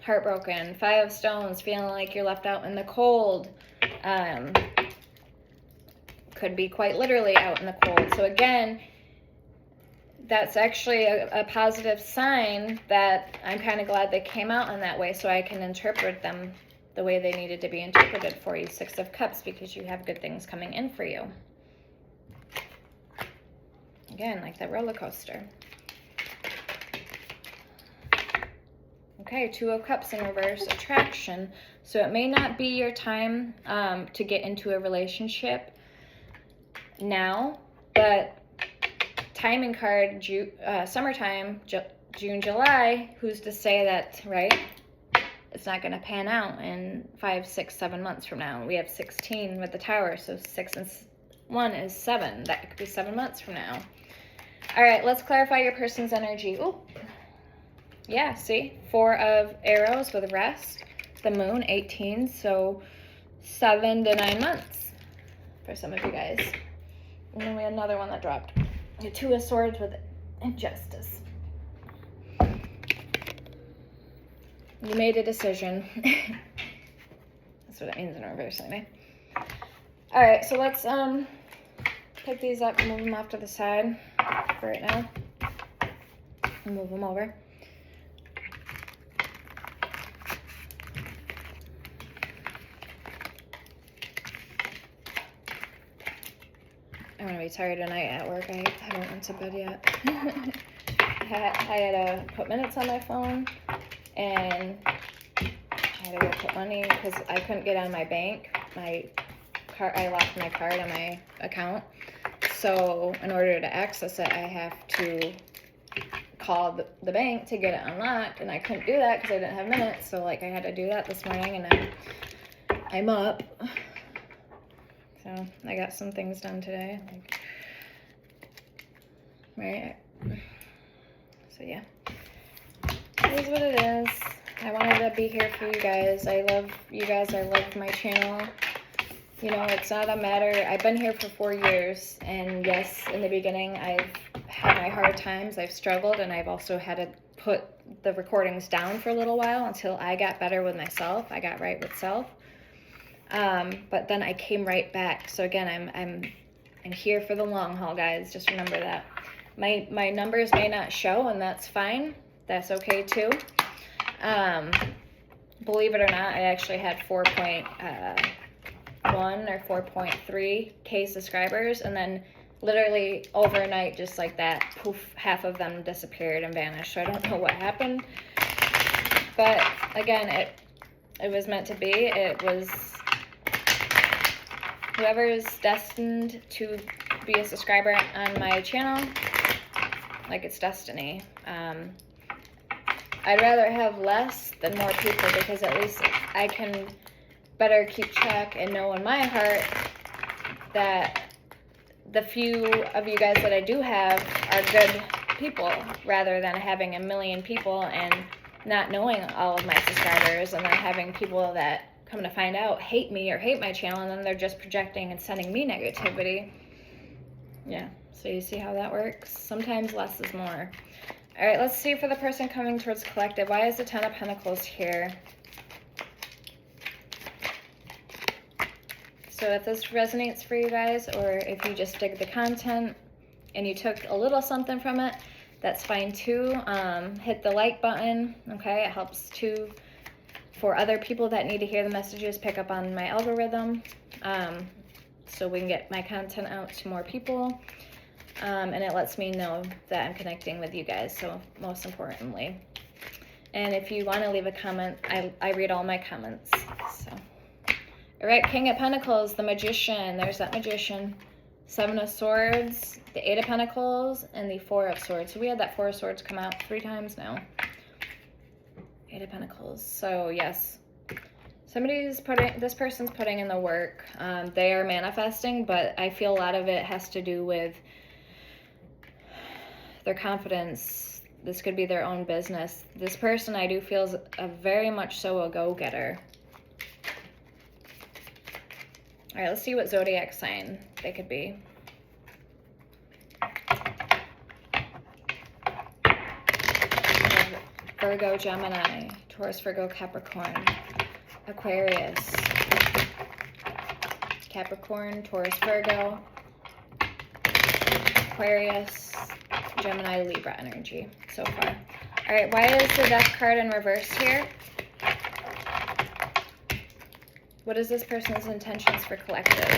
A: heartbroken. Five of Stones, feeling like you're left out in the cold. Could be quite literally out in the cold. So again, that's actually a positive sign that I'm kind of glad they came out in that way, so I can interpret them the way they needed to be interpreted for you. Six of Cups, because you have good things coming in for you. Again, like that roller coaster. Okay, Two of Cups in reverse, attraction. So it may not be your time to get into a relationship now, but timing card, summertime, June, July, who's to say that, right? it's not going to pan out in 5, 6, 7 months from now. We have 16 with the tower, so 6 and 1 is 7. That could be 7 months from now. All right, let's clarify your person's energy. Ooh. Yeah, see? 4 of arrows with rest. The moon, 18, so 7 to 9 months for some of you guys. And then we had another one that dropped. The 2 of swords with injustice. You made a decision. That's what it means in reverse anyway. All right, so let's pick these up and move them off to the side for right now. And move them over. I'm gonna be tired tonight at work. I haven't went to bed yet. I had to put minutes on my phone, and I had to go put money because I couldn't get on my bank. I locked my card on my account. So in order to access it, I have to call the bank to get it unlocked, and I couldn't do that because I didn't have minutes. So like I had to do that this morning, and I'm up. So I got some things done today, right? So yeah, it is what it is. I wanted to be here for you guys. I love you guys. I love my channel. You know, it's not a matter, I've been here for 4 years, and yes, in the beginning, I've had my hard times. I've struggled, and I've also had to put the recordings down for a little while until I got better with myself. I got right with self. But then I came right back. So again, I'm here for the long haul, guys. Just remember that. My numbers may not show, and that's fine. That's okay too. Believe it or not, I actually had 4.1 or 4.3K subscribers, and then literally overnight, just like that, poof, half of them disappeared and vanished. So I don't know what happened. But again, it was meant to be. It was whoever is destined to be a subscriber on my channel, like it's destiny. I'd rather have less than more people, because at least I can better keep track and know in my heart that the few of you guys that I do have are good people, rather than having a million people and not knowing all of my subscribers, and then having people that come to find out hate me or hate my channel, and then they're just projecting and sending me negativity. Yeah, so you see how that works? Sometimes less is more. All right, let's see for the person coming towards collective. Why is the 10 of Pentacles here? So if this resonates for you guys, or if you just dig the content and you took a little something from it, that's fine too. Hit the like button, okay? It helps too for other people that need to hear the messages, pick up on my algorithm, so we can get my content out to more people. And it lets me know that I'm connecting with you guys, so most importantly. And if you want to leave a comment, I read all my comments. So, all right, King of Pentacles, the Magician. There's that Magician. 7 of Swords, the 8 of Pentacles, and the 4 of Swords. So we had that 4 of Swords come out 3 times now. 8 of Pentacles. So yes, this person's putting in the work. They are manifesting, but I feel a lot of it has to do with their confidence. This could be their own business. This person, I do feel, is very much so a go-getter. All right, let's see what zodiac sign they could be. Virgo, Gemini, Taurus, Virgo, Capricorn, Aquarius, Capricorn, Taurus, Virgo, Aquarius, Gemini, Libra energy so far. All right, why is the Death card in reverse here? What is this person's intentions for collective,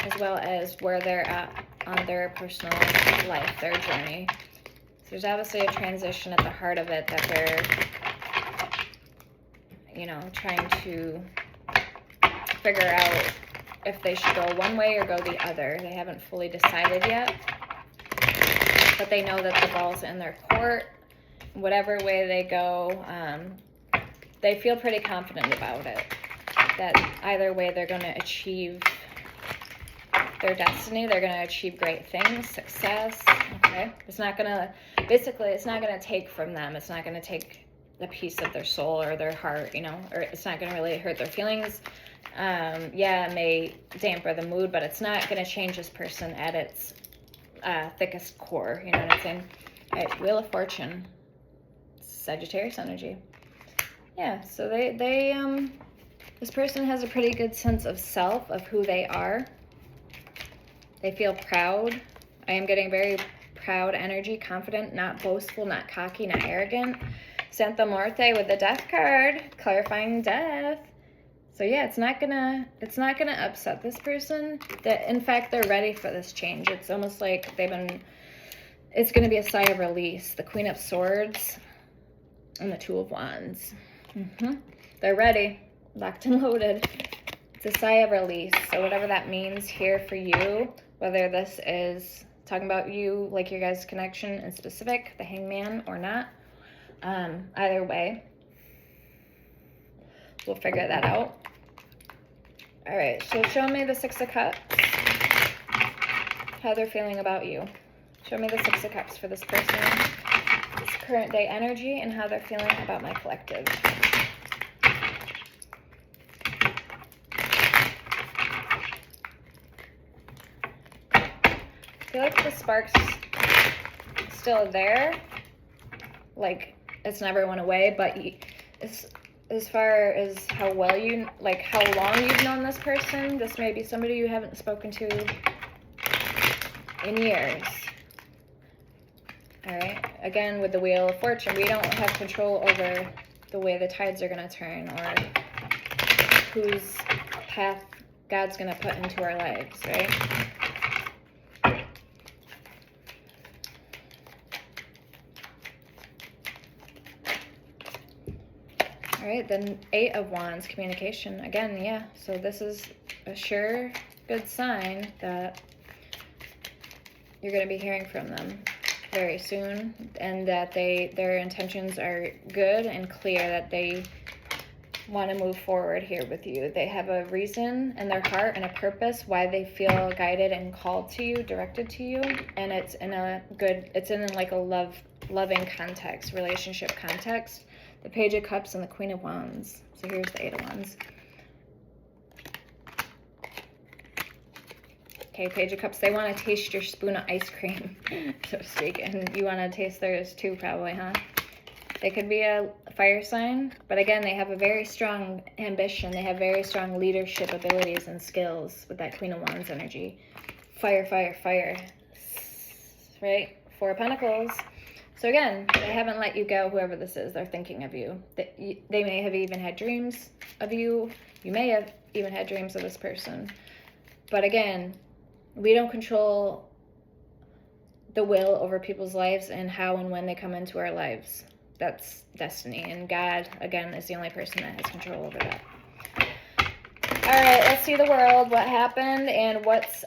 A: as well as where they're at on their personal life, their journey? So there's obviously a transition at the heart of it that they're, you know, trying to figure out if they should go one way or go the other. They haven't fully decided yet, but they know that the ball's in their court. Whatever way they go, they feel pretty confident about it. That either way they're going to achieve their destiny. They're going to achieve great things, success. Okay. It's not going to, basically, it's not going to take from them. It's not going to take a piece of their soul or their heart, you know, or it's not going to really hurt their feelings. Yeah, it may damper the mood, but it's not going to change this person at its thickest core. You know what I'm saying? All right, Wheel of Fortune, Sagittarius energy. Yeah, so this person has a pretty good sense of self, of who they are. They feel proud. I am getting very proud energy, confident, not boastful, not cocky, not arrogant. Santa Muerte with the Death card, clarifying death. So yeah, it's not gonna upset this person. That in fact they're ready for this change. It's almost like it's gonna be a sigh of release. The Queen of Swords and the Two of Wands. They're ready, locked and loaded. It's a sigh of release. So whatever that means here for you, whether this is talking about you, like your guys' connection in specific, the Hangman or not, either way, we'll figure that out. All right, so show me the Six of Cups, how they're feeling about you. Show me the Six of Cups for this person, this current day energy, and how they're feeling about my collective. I feel like the spark's still there, like it's never went away, but as far as how well you, like how long you've known this person, this may be somebody you haven't spoken to in years. All right, again with the Wheel of Fortune, we don't have control over the way the tides are going to turn or whose path God's going to put into our lives, right? All right, then Eight of Wands, communication. Again, yeah, so this is a sure good sign that you're going to be hearing from them very soon, and that their intentions are good and clear, that they want to move forward here with you. They have a reason in their heart and a purpose why they feel guided and called to you, directed to you, and it's in like a loving context, relationship context. The Page of Cups and the Queen of Wands. So here's the Eight of Wands. Okay, Page of Cups. They want to taste your spoon of ice cream, so to speak. And you want to taste theirs too, probably, huh? They could be a fire sign. But again, they have a very strong ambition. They have very strong leadership abilities and skills with that Queen of Wands energy. Fire, fire, fire. Right? Four of Pentacles. So again, they haven't let you go, whoever this is. They're thinking of you. They may have even had dreams of you. You may have even had dreams of this person. But again, we don't control the will over people's lives and how and when they come into our lives. That's destiny. And God, again, is the only person that has control over that. All right, let's see the world. What happened and what's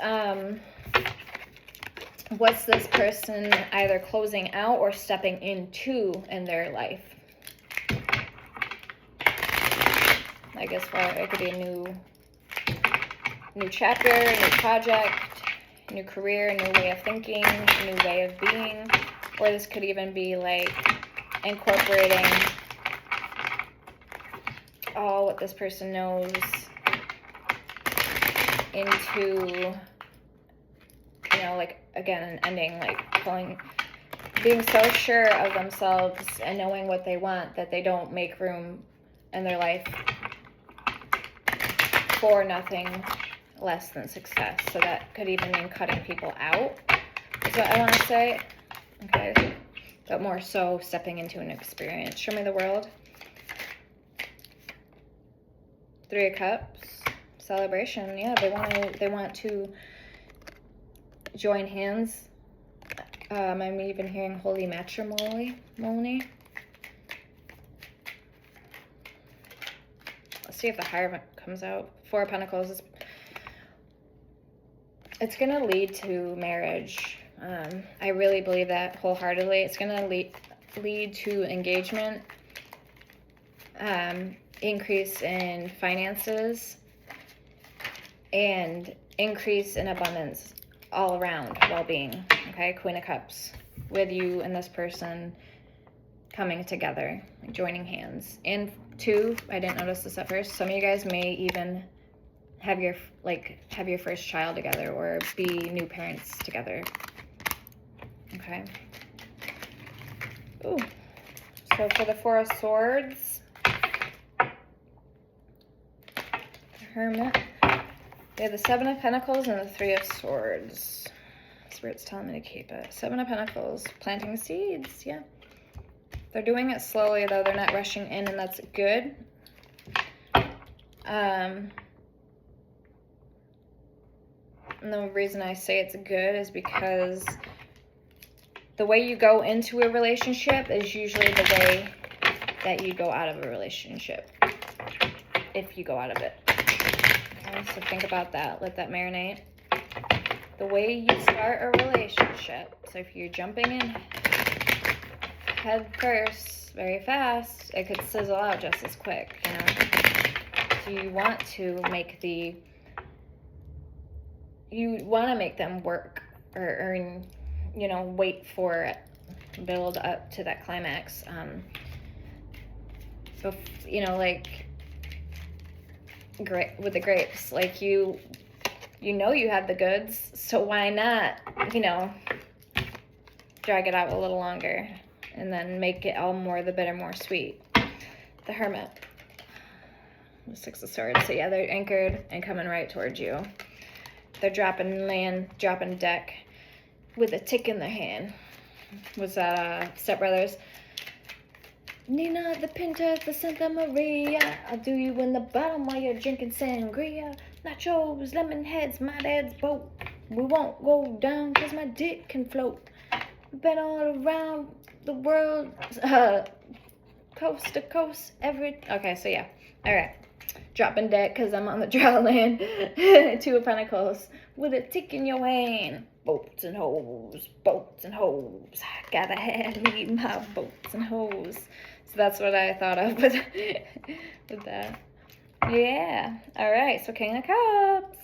A: this person either closing out or stepping into in their life? I guess it could be a new chapter, a new project, new career, a new way of thinking, a new way of being. Or this could even be like incorporating all what this person knows into, you know, like, again, an ending, like being so sure of themselves and knowing what they want that they don't make room in their life for nothing less than success. So that could even mean cutting people out, is what I want to say. Okay, but more so stepping into an experience. Show me the world. Three of Cups, celebration. Yeah, they want to join hands. I'm even hearing holy matrimony. Let's see if the Hierophant comes out. Four of Pentacles. It's going to lead to marriage. I really believe that wholeheartedly. It's going to lead to engagement. increase in finances, and increase in abundance all around well-being. Okay, Queen of Cups, with you and this person coming together, like joining hands. And 2, I didn't notice this at first, some of you guys may even have your first child together or be new parents together. Okay. Ooh. So for the 4 of Swords, the Hermit, we have the 7 of Pentacles and the 3 of Swords. That's where it's telling me to keep it. 7 of Pentacles, planting seeds, yeah. They're doing it slowly, though. They're not rushing in, and that's good. And the reason I say it's good is because the way you go into a relationship is usually the way that you go out of a relationship, if you go out of it. Okay, so think about that. Let that marinate. The way you start a relationship, so if you're jumping in head first very fast, it could sizzle out just as quick, you know. So you want to make them work, or you know, wait for it, build up to that climax. You know, like with the grapes, like you know you have the goods, so why not, you know, drag it out a little longer and then make it all the bitter more sweet. The Hermit, the 6 of Swords. So yeah, they're anchored and coming right towards you. They're dropping deck with a tick in their hand. Was that Step Brothers? Nina, the Pinta, the Santa Maria. I'll do you in the bottom while you're drinking sangria. Nachos, lemon heads, my dad's boat. We won't go down cause my dick can float. Been all around the world, coast to coast, okay, so yeah, all right. Dropping deck because I'm on the dry land. 2 of Pentacles with a tick in your hand. Boats and hoes, boats and hoes. Gotta have me my boats and hoes. So that's what I thought of with that. Yeah. All right. So King of Cups.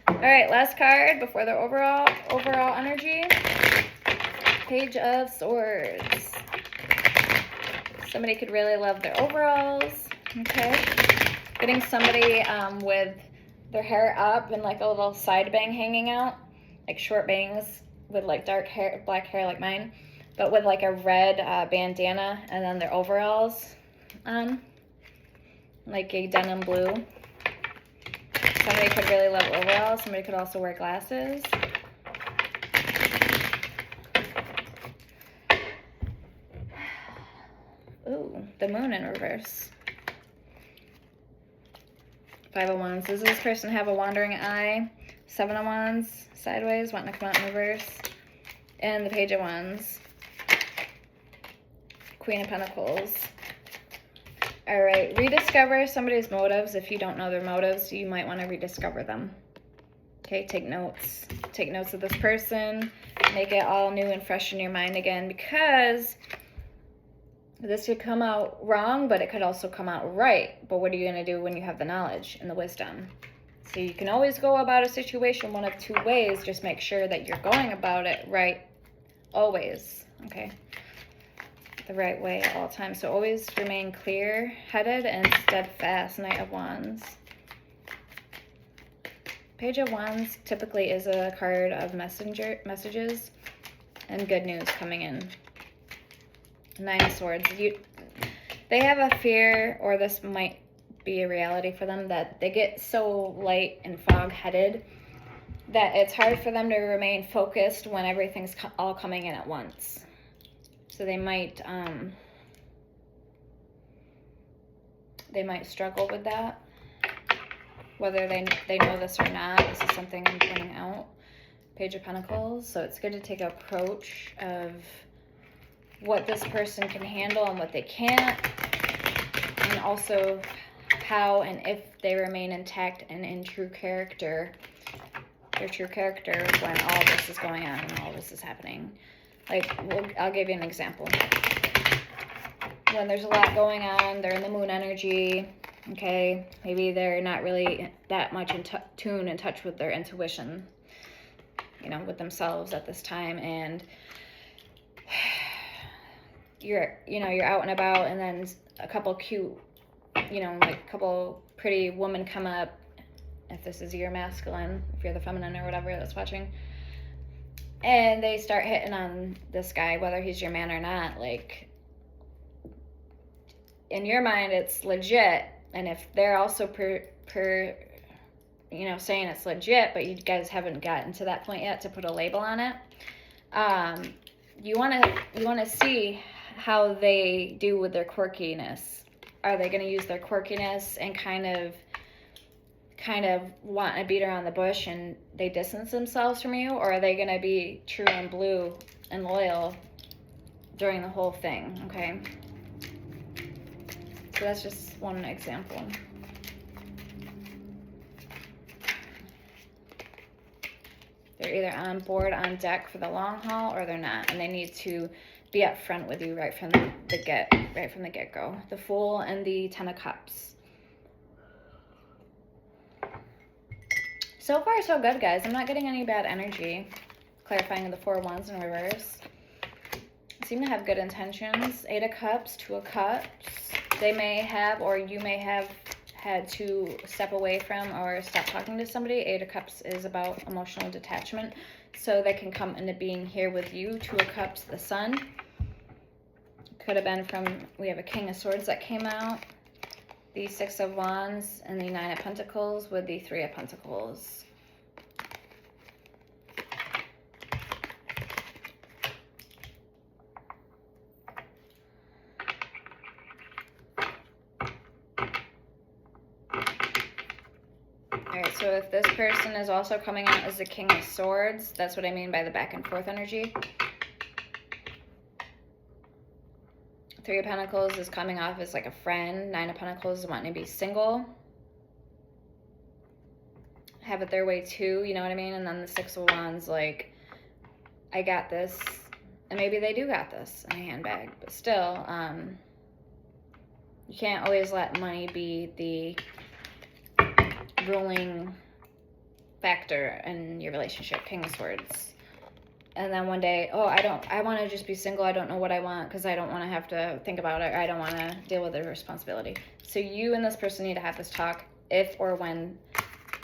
A: All right. Last card before the overall energy. Page of Swords. Somebody could really love their overalls. Okay. Getting somebody with their hair up and like a little side bang hanging out, like short bangs with like dark hair, black hair like mine, but with like a red bandana, and then their overalls on, like a denim blue. Somebody could really love overalls. Somebody could also wear glasses. Ooh, the Moon in reverse. 5 of Wands. Does this person have a wandering eye? 7 of Wands, sideways, wanting to come out in reverse. And the Page of Wands. Queen of Pentacles. All right, rediscover somebody's motives. If you don't know their motives, you might want to rediscover them. Okay, take notes. Take notes of this person. Make it all new and fresh in your mind again, because this could come out wrong, but it could also come out right. But what are you going to do when you have the knowledge and the wisdom? So you can always go about a situation one of 2 ways. Just make sure that you're going about it right always, okay? The right way at all times. So always remain clear-headed and steadfast. Knight of Wands. Page of Wands typically is a card of messages and good news coming in. 9 of Swords. They have a fear, or this might be a reality for them, that they get so light and fog-headed that it's hard for them to remain focused when everything's all coming in at once. So they might struggle with that, whether they know this or not. This is something I'm pointing out. Page of Pentacles. So it's good to take an approach of what this person can handle and what they can't, and also how and if they remain intact and in true character, their true character, when all this is going on and all this is happening. Like, I'll give you an example. when there's a lot going on, they're in the moon energy, okay? Maybe they're not really that much in tune, in touch with their intuition, you know, with themselves at this time, and you're out and about, and then a couple cute, you know, like a couple pretty women come up, if this is your masculine, if you're the feminine or whatever that's watching, and they start hitting on this guy, whether he's your man or not. Like, in your mind, it's legit, and if they're also you know, saying it's legit, but you guys haven't gotten to that point yet to put a label on it, you want to see how they do with their quirkiness. Are they going to use their quirkiness and kind of want to beat around the bush and they distance themselves from you, or are they going to be true and blue and loyal during the whole thing? Okay, so that's just one example. They're either on board, on deck for the long haul, or they're not, and they need to be upfront with you right from the get-go. The Fool and the Ten of Cups. So far, so good, guys. I'm not getting any bad energy. Clarifying the Four of Wands in reverse. Seem to have good intentions. Eight of Cups, Two of Cups. They may have, or you may have, had to step away from or stop talking to somebody. Eight of Cups is about emotional detachment, so they can come into being here with you. Two of Cups, the Sun. Could have been from, we have a King of Swords that came out, the Six of Wands, and the Nine of Pentacles with the Three of Pentacles. Alright, so if this person is also coming out as the King of Swords, that's what I mean by the back and forth energy. Three of Pentacles is coming off as like a friend. Nine of Pentacles is wanting to be single. Have it their way too, you know what I mean? And then the Six of Wands, like, I got this. And maybe they do got this in a handbag. But still, you can't always let money be the ruling factor in your relationship. King of Swords. And then one day, oh, I want to just be single. I don't know what I want because I don't want to have to think about it. Or I don't want to deal with the responsibility. So you and this person need to have this talk if or when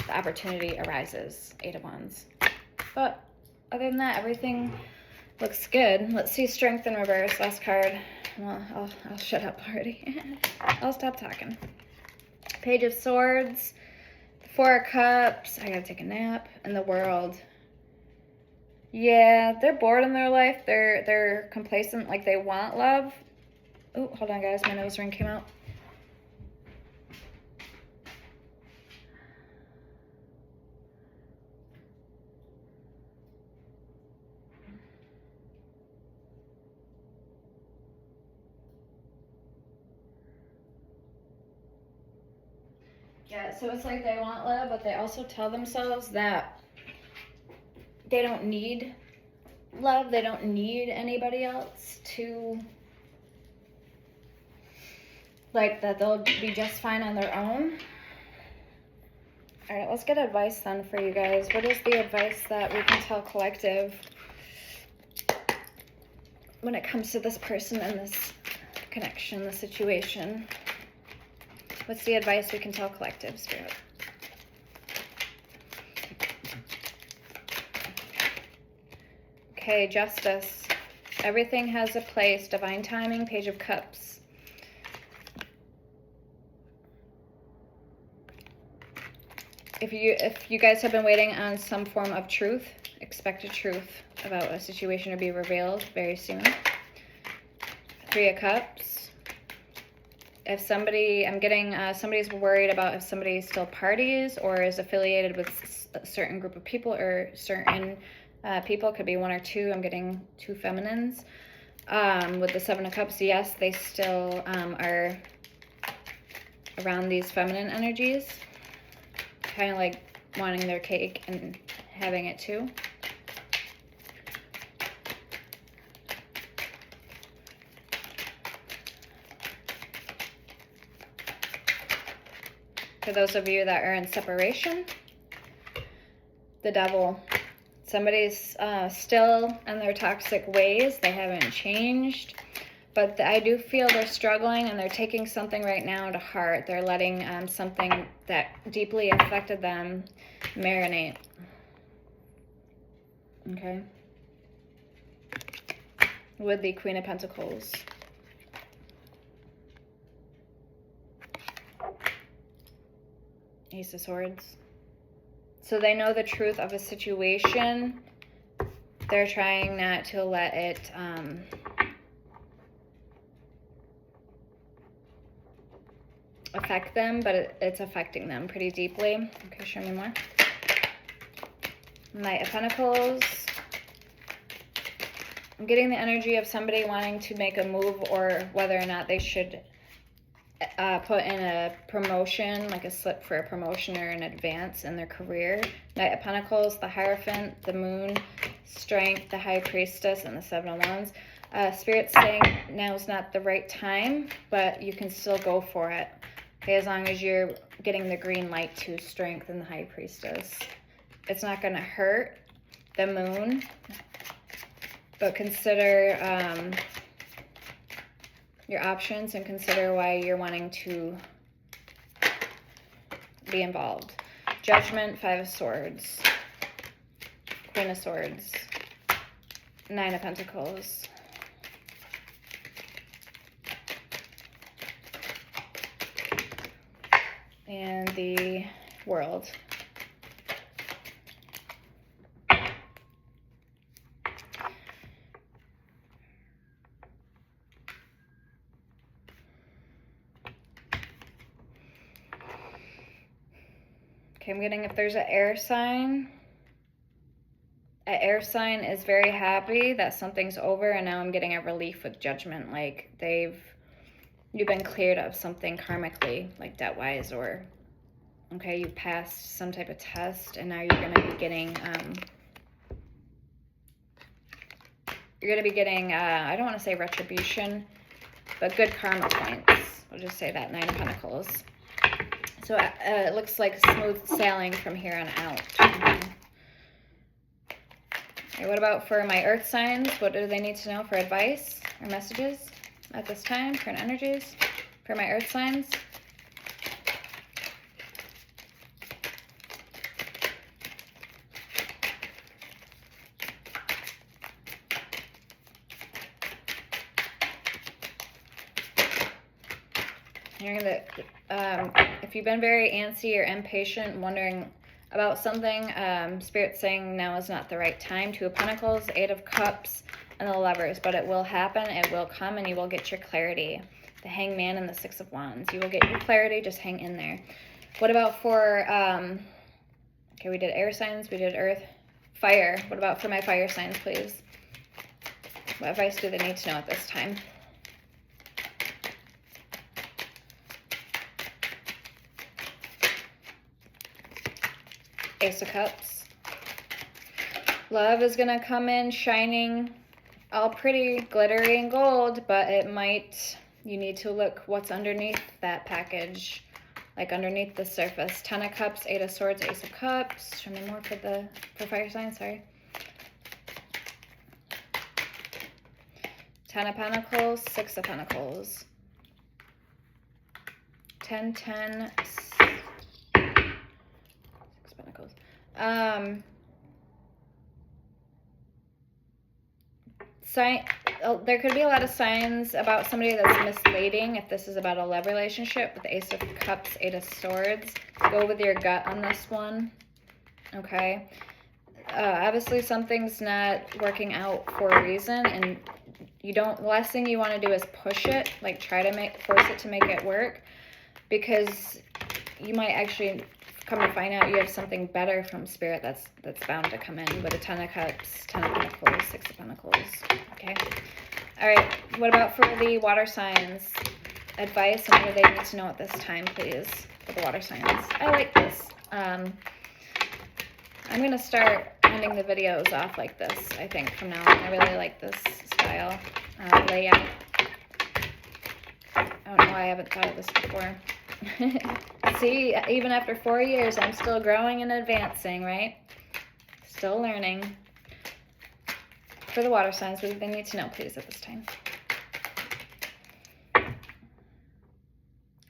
A: the opportunity arises. Eight of Wands. But other than that, everything looks good. Let's see Strength in reverse. Last card. Well, I'll shut up already. I'll stop talking. Page of Swords. Four of Cups. I gotta take a nap. And the World. Yeah, they're bored in their life. They're complacent, like they want love. Oh, hold on, guys. My nose ring came out. Yeah, so it's like they want love, but they also tell themselves that they don't need love. They don't need anybody else to, like, that they'll be just fine on their own. All right, let's get advice then for you guys. What is the advice that we can tell collective when it comes to this person and this connection, the situation? What's the advice we can tell collective, Spirit? Okay, Justice. Everything has a place. Divine timing. Page of Cups. If you guys have been waiting on some form of truth, expect a truth about a situation to be revealed very soon. Three of Cups. If somebody, I'm getting, somebody's worried about if somebody still parties or is affiliated with a certain group of people or certain people, could be one or two. I'm getting two feminines. With the Seven of Cups, yes, they still are around these feminine energies. Kind of like wanting their cake and having it too. for those of you that are in separation. The Devil. Somebody's still in their toxic ways. They haven't changed. But I do feel they're struggling and they're taking something right now to heart. They're letting something that deeply affected them marinate. Okay. With the Queen of Pentacles. Ace of Swords. So they know the truth of a situation. They're trying not to let it affect them, but it's affecting them pretty deeply. Okay, show me more. Knight of Pentacles. I'm getting the energy of somebody wanting to make a move, or whether or not they should put in a promotion, like a slip for a promotion or an advance in their career. Knight of Pentacles, the Hierophant, the Moon, Strength, the High Priestess, and the Seven of Wands. Spirit's saying now's not the right time, but you can still go for it. Okay, as long as you're getting the green light to Strength and the High Priestess. It's not going to hurt the Moon, but consider your options and consider why you're wanting to be involved. Judgment, Five of Swords, Queen of Swords, Nine of Pentacles. And the World. Okay, I'm getting if there's an air sign. An air sign is very happy that something's over, and now I'm getting a relief with Judgment. Like you've been cleared of something karmically, like debt-wise, or okay, you passed some type of test, and now you're going to be getting I don't want to say retribution, but good karma points. We'll just say that. Nine of Pentacles. So it looks like smooth sailing from here on out. Okay, what about for my earth signs? What do they need to know for advice or messages at this time? Current energies for my earth signs. Hearing that if you've been very antsy or impatient, wondering about something, Spirit's saying now is not the right time. Two of Pentacles, Eight of Cups, and the Lovers. But it will happen, it will come, and you will get your clarity. The Hangman and the Six of Wands. You will get your clarity, just hang in there. What about for, okay, we did air signs, we did earth, fire. What about for my fire signs, please? What advice do they need to know at this time? Ace of Cups. Love is going to come in shining all pretty glittery and gold, but you need to look what's underneath that package, like underneath the surface. Ten of Cups, Eight of Swords, Ace of Cups. Show me more for fire signs, sorry. Ten of Pentacles, Six of Pentacles. 10, 10, there could be a lot of signs about somebody that's misleading. If this is about a love relationship with the Ace of Cups, Eight of Swords, go with your gut on this one. Okay. Obviously something's not working out for a reason, and the last thing you want to do is push it, like try to force it to make it work, because you might actually come to find out you have something better from Spirit that's bound to come in with a Ten of Cups, Ten of Pentacles, Six of Pentacles. Okay. All right. What about for the water signs? Advice and what do they need to know at this time, please, for the water signs? I like this. I'm going to start ending the videos off like this, I think, from now on. I really like this style layout. I don't know why I haven't thought of this before. See, even after 4 years, I'm still growing and advancing, right? Still learning. For the water signs, what do they need to know, please, at this time?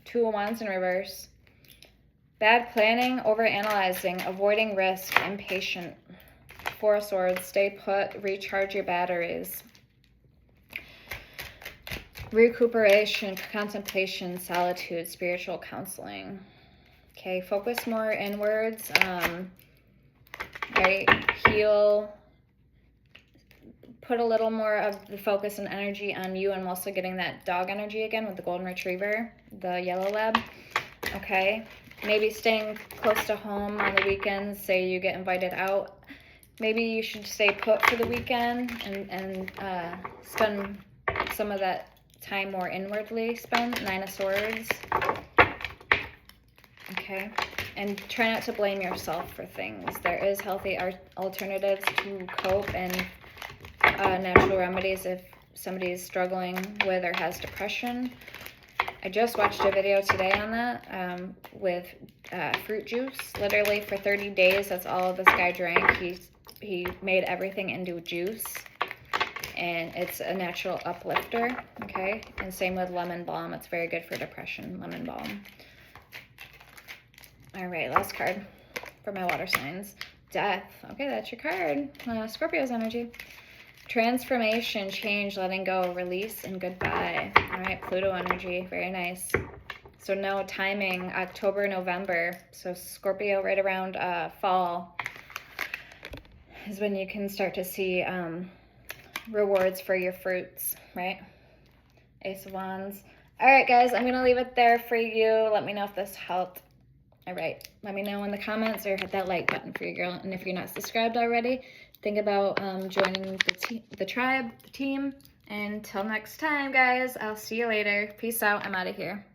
A: Two of Wands in reverse. Bad planning, overanalyzing, avoiding risk, impatient. Four of Swords, stay put, recharge your batteries. Recuperation, contemplation, solitude, spiritual counseling. Okay, focus more inwards, right? Heal. Put a little more of the focus and energy on you. I'm also getting that dog energy again with the golden retriever, the yellow lab. Okay, maybe staying close to home on the weekends. Say you get invited out. Maybe you should stay put for the weekend and spend some of that time more inwardly spent. Nine of Swords. Okay, and try not to blame yourself for things. There is healthy alternatives to cope and natural remedies if somebody is struggling with or has depression. I just watched a video today on that with fruit juice. Literally for 30 days, that's all this guy drank. He made everything into juice, and it's a natural uplifter, okay? And same with lemon balm. It's very good for depression, lemon balm. All right, last card for my water signs. Death. Okay, that's your card. Scorpio's energy. Transformation, change, letting go, release, and goodbye. All right, Pluto energy. Very nice. So no timing, October, November. So Scorpio right around fall is when you can start to see rewards for your fruits, right? Ace of Wands. All right, guys, I'm going to leave it there for you. Let me know if this helped. All right, let me know in the comments or hit that like button for your girl. And if you're not subscribed already, think about joining the tribe, the team. And until next time, guys, I'll see you later. Peace out. I'm out of here.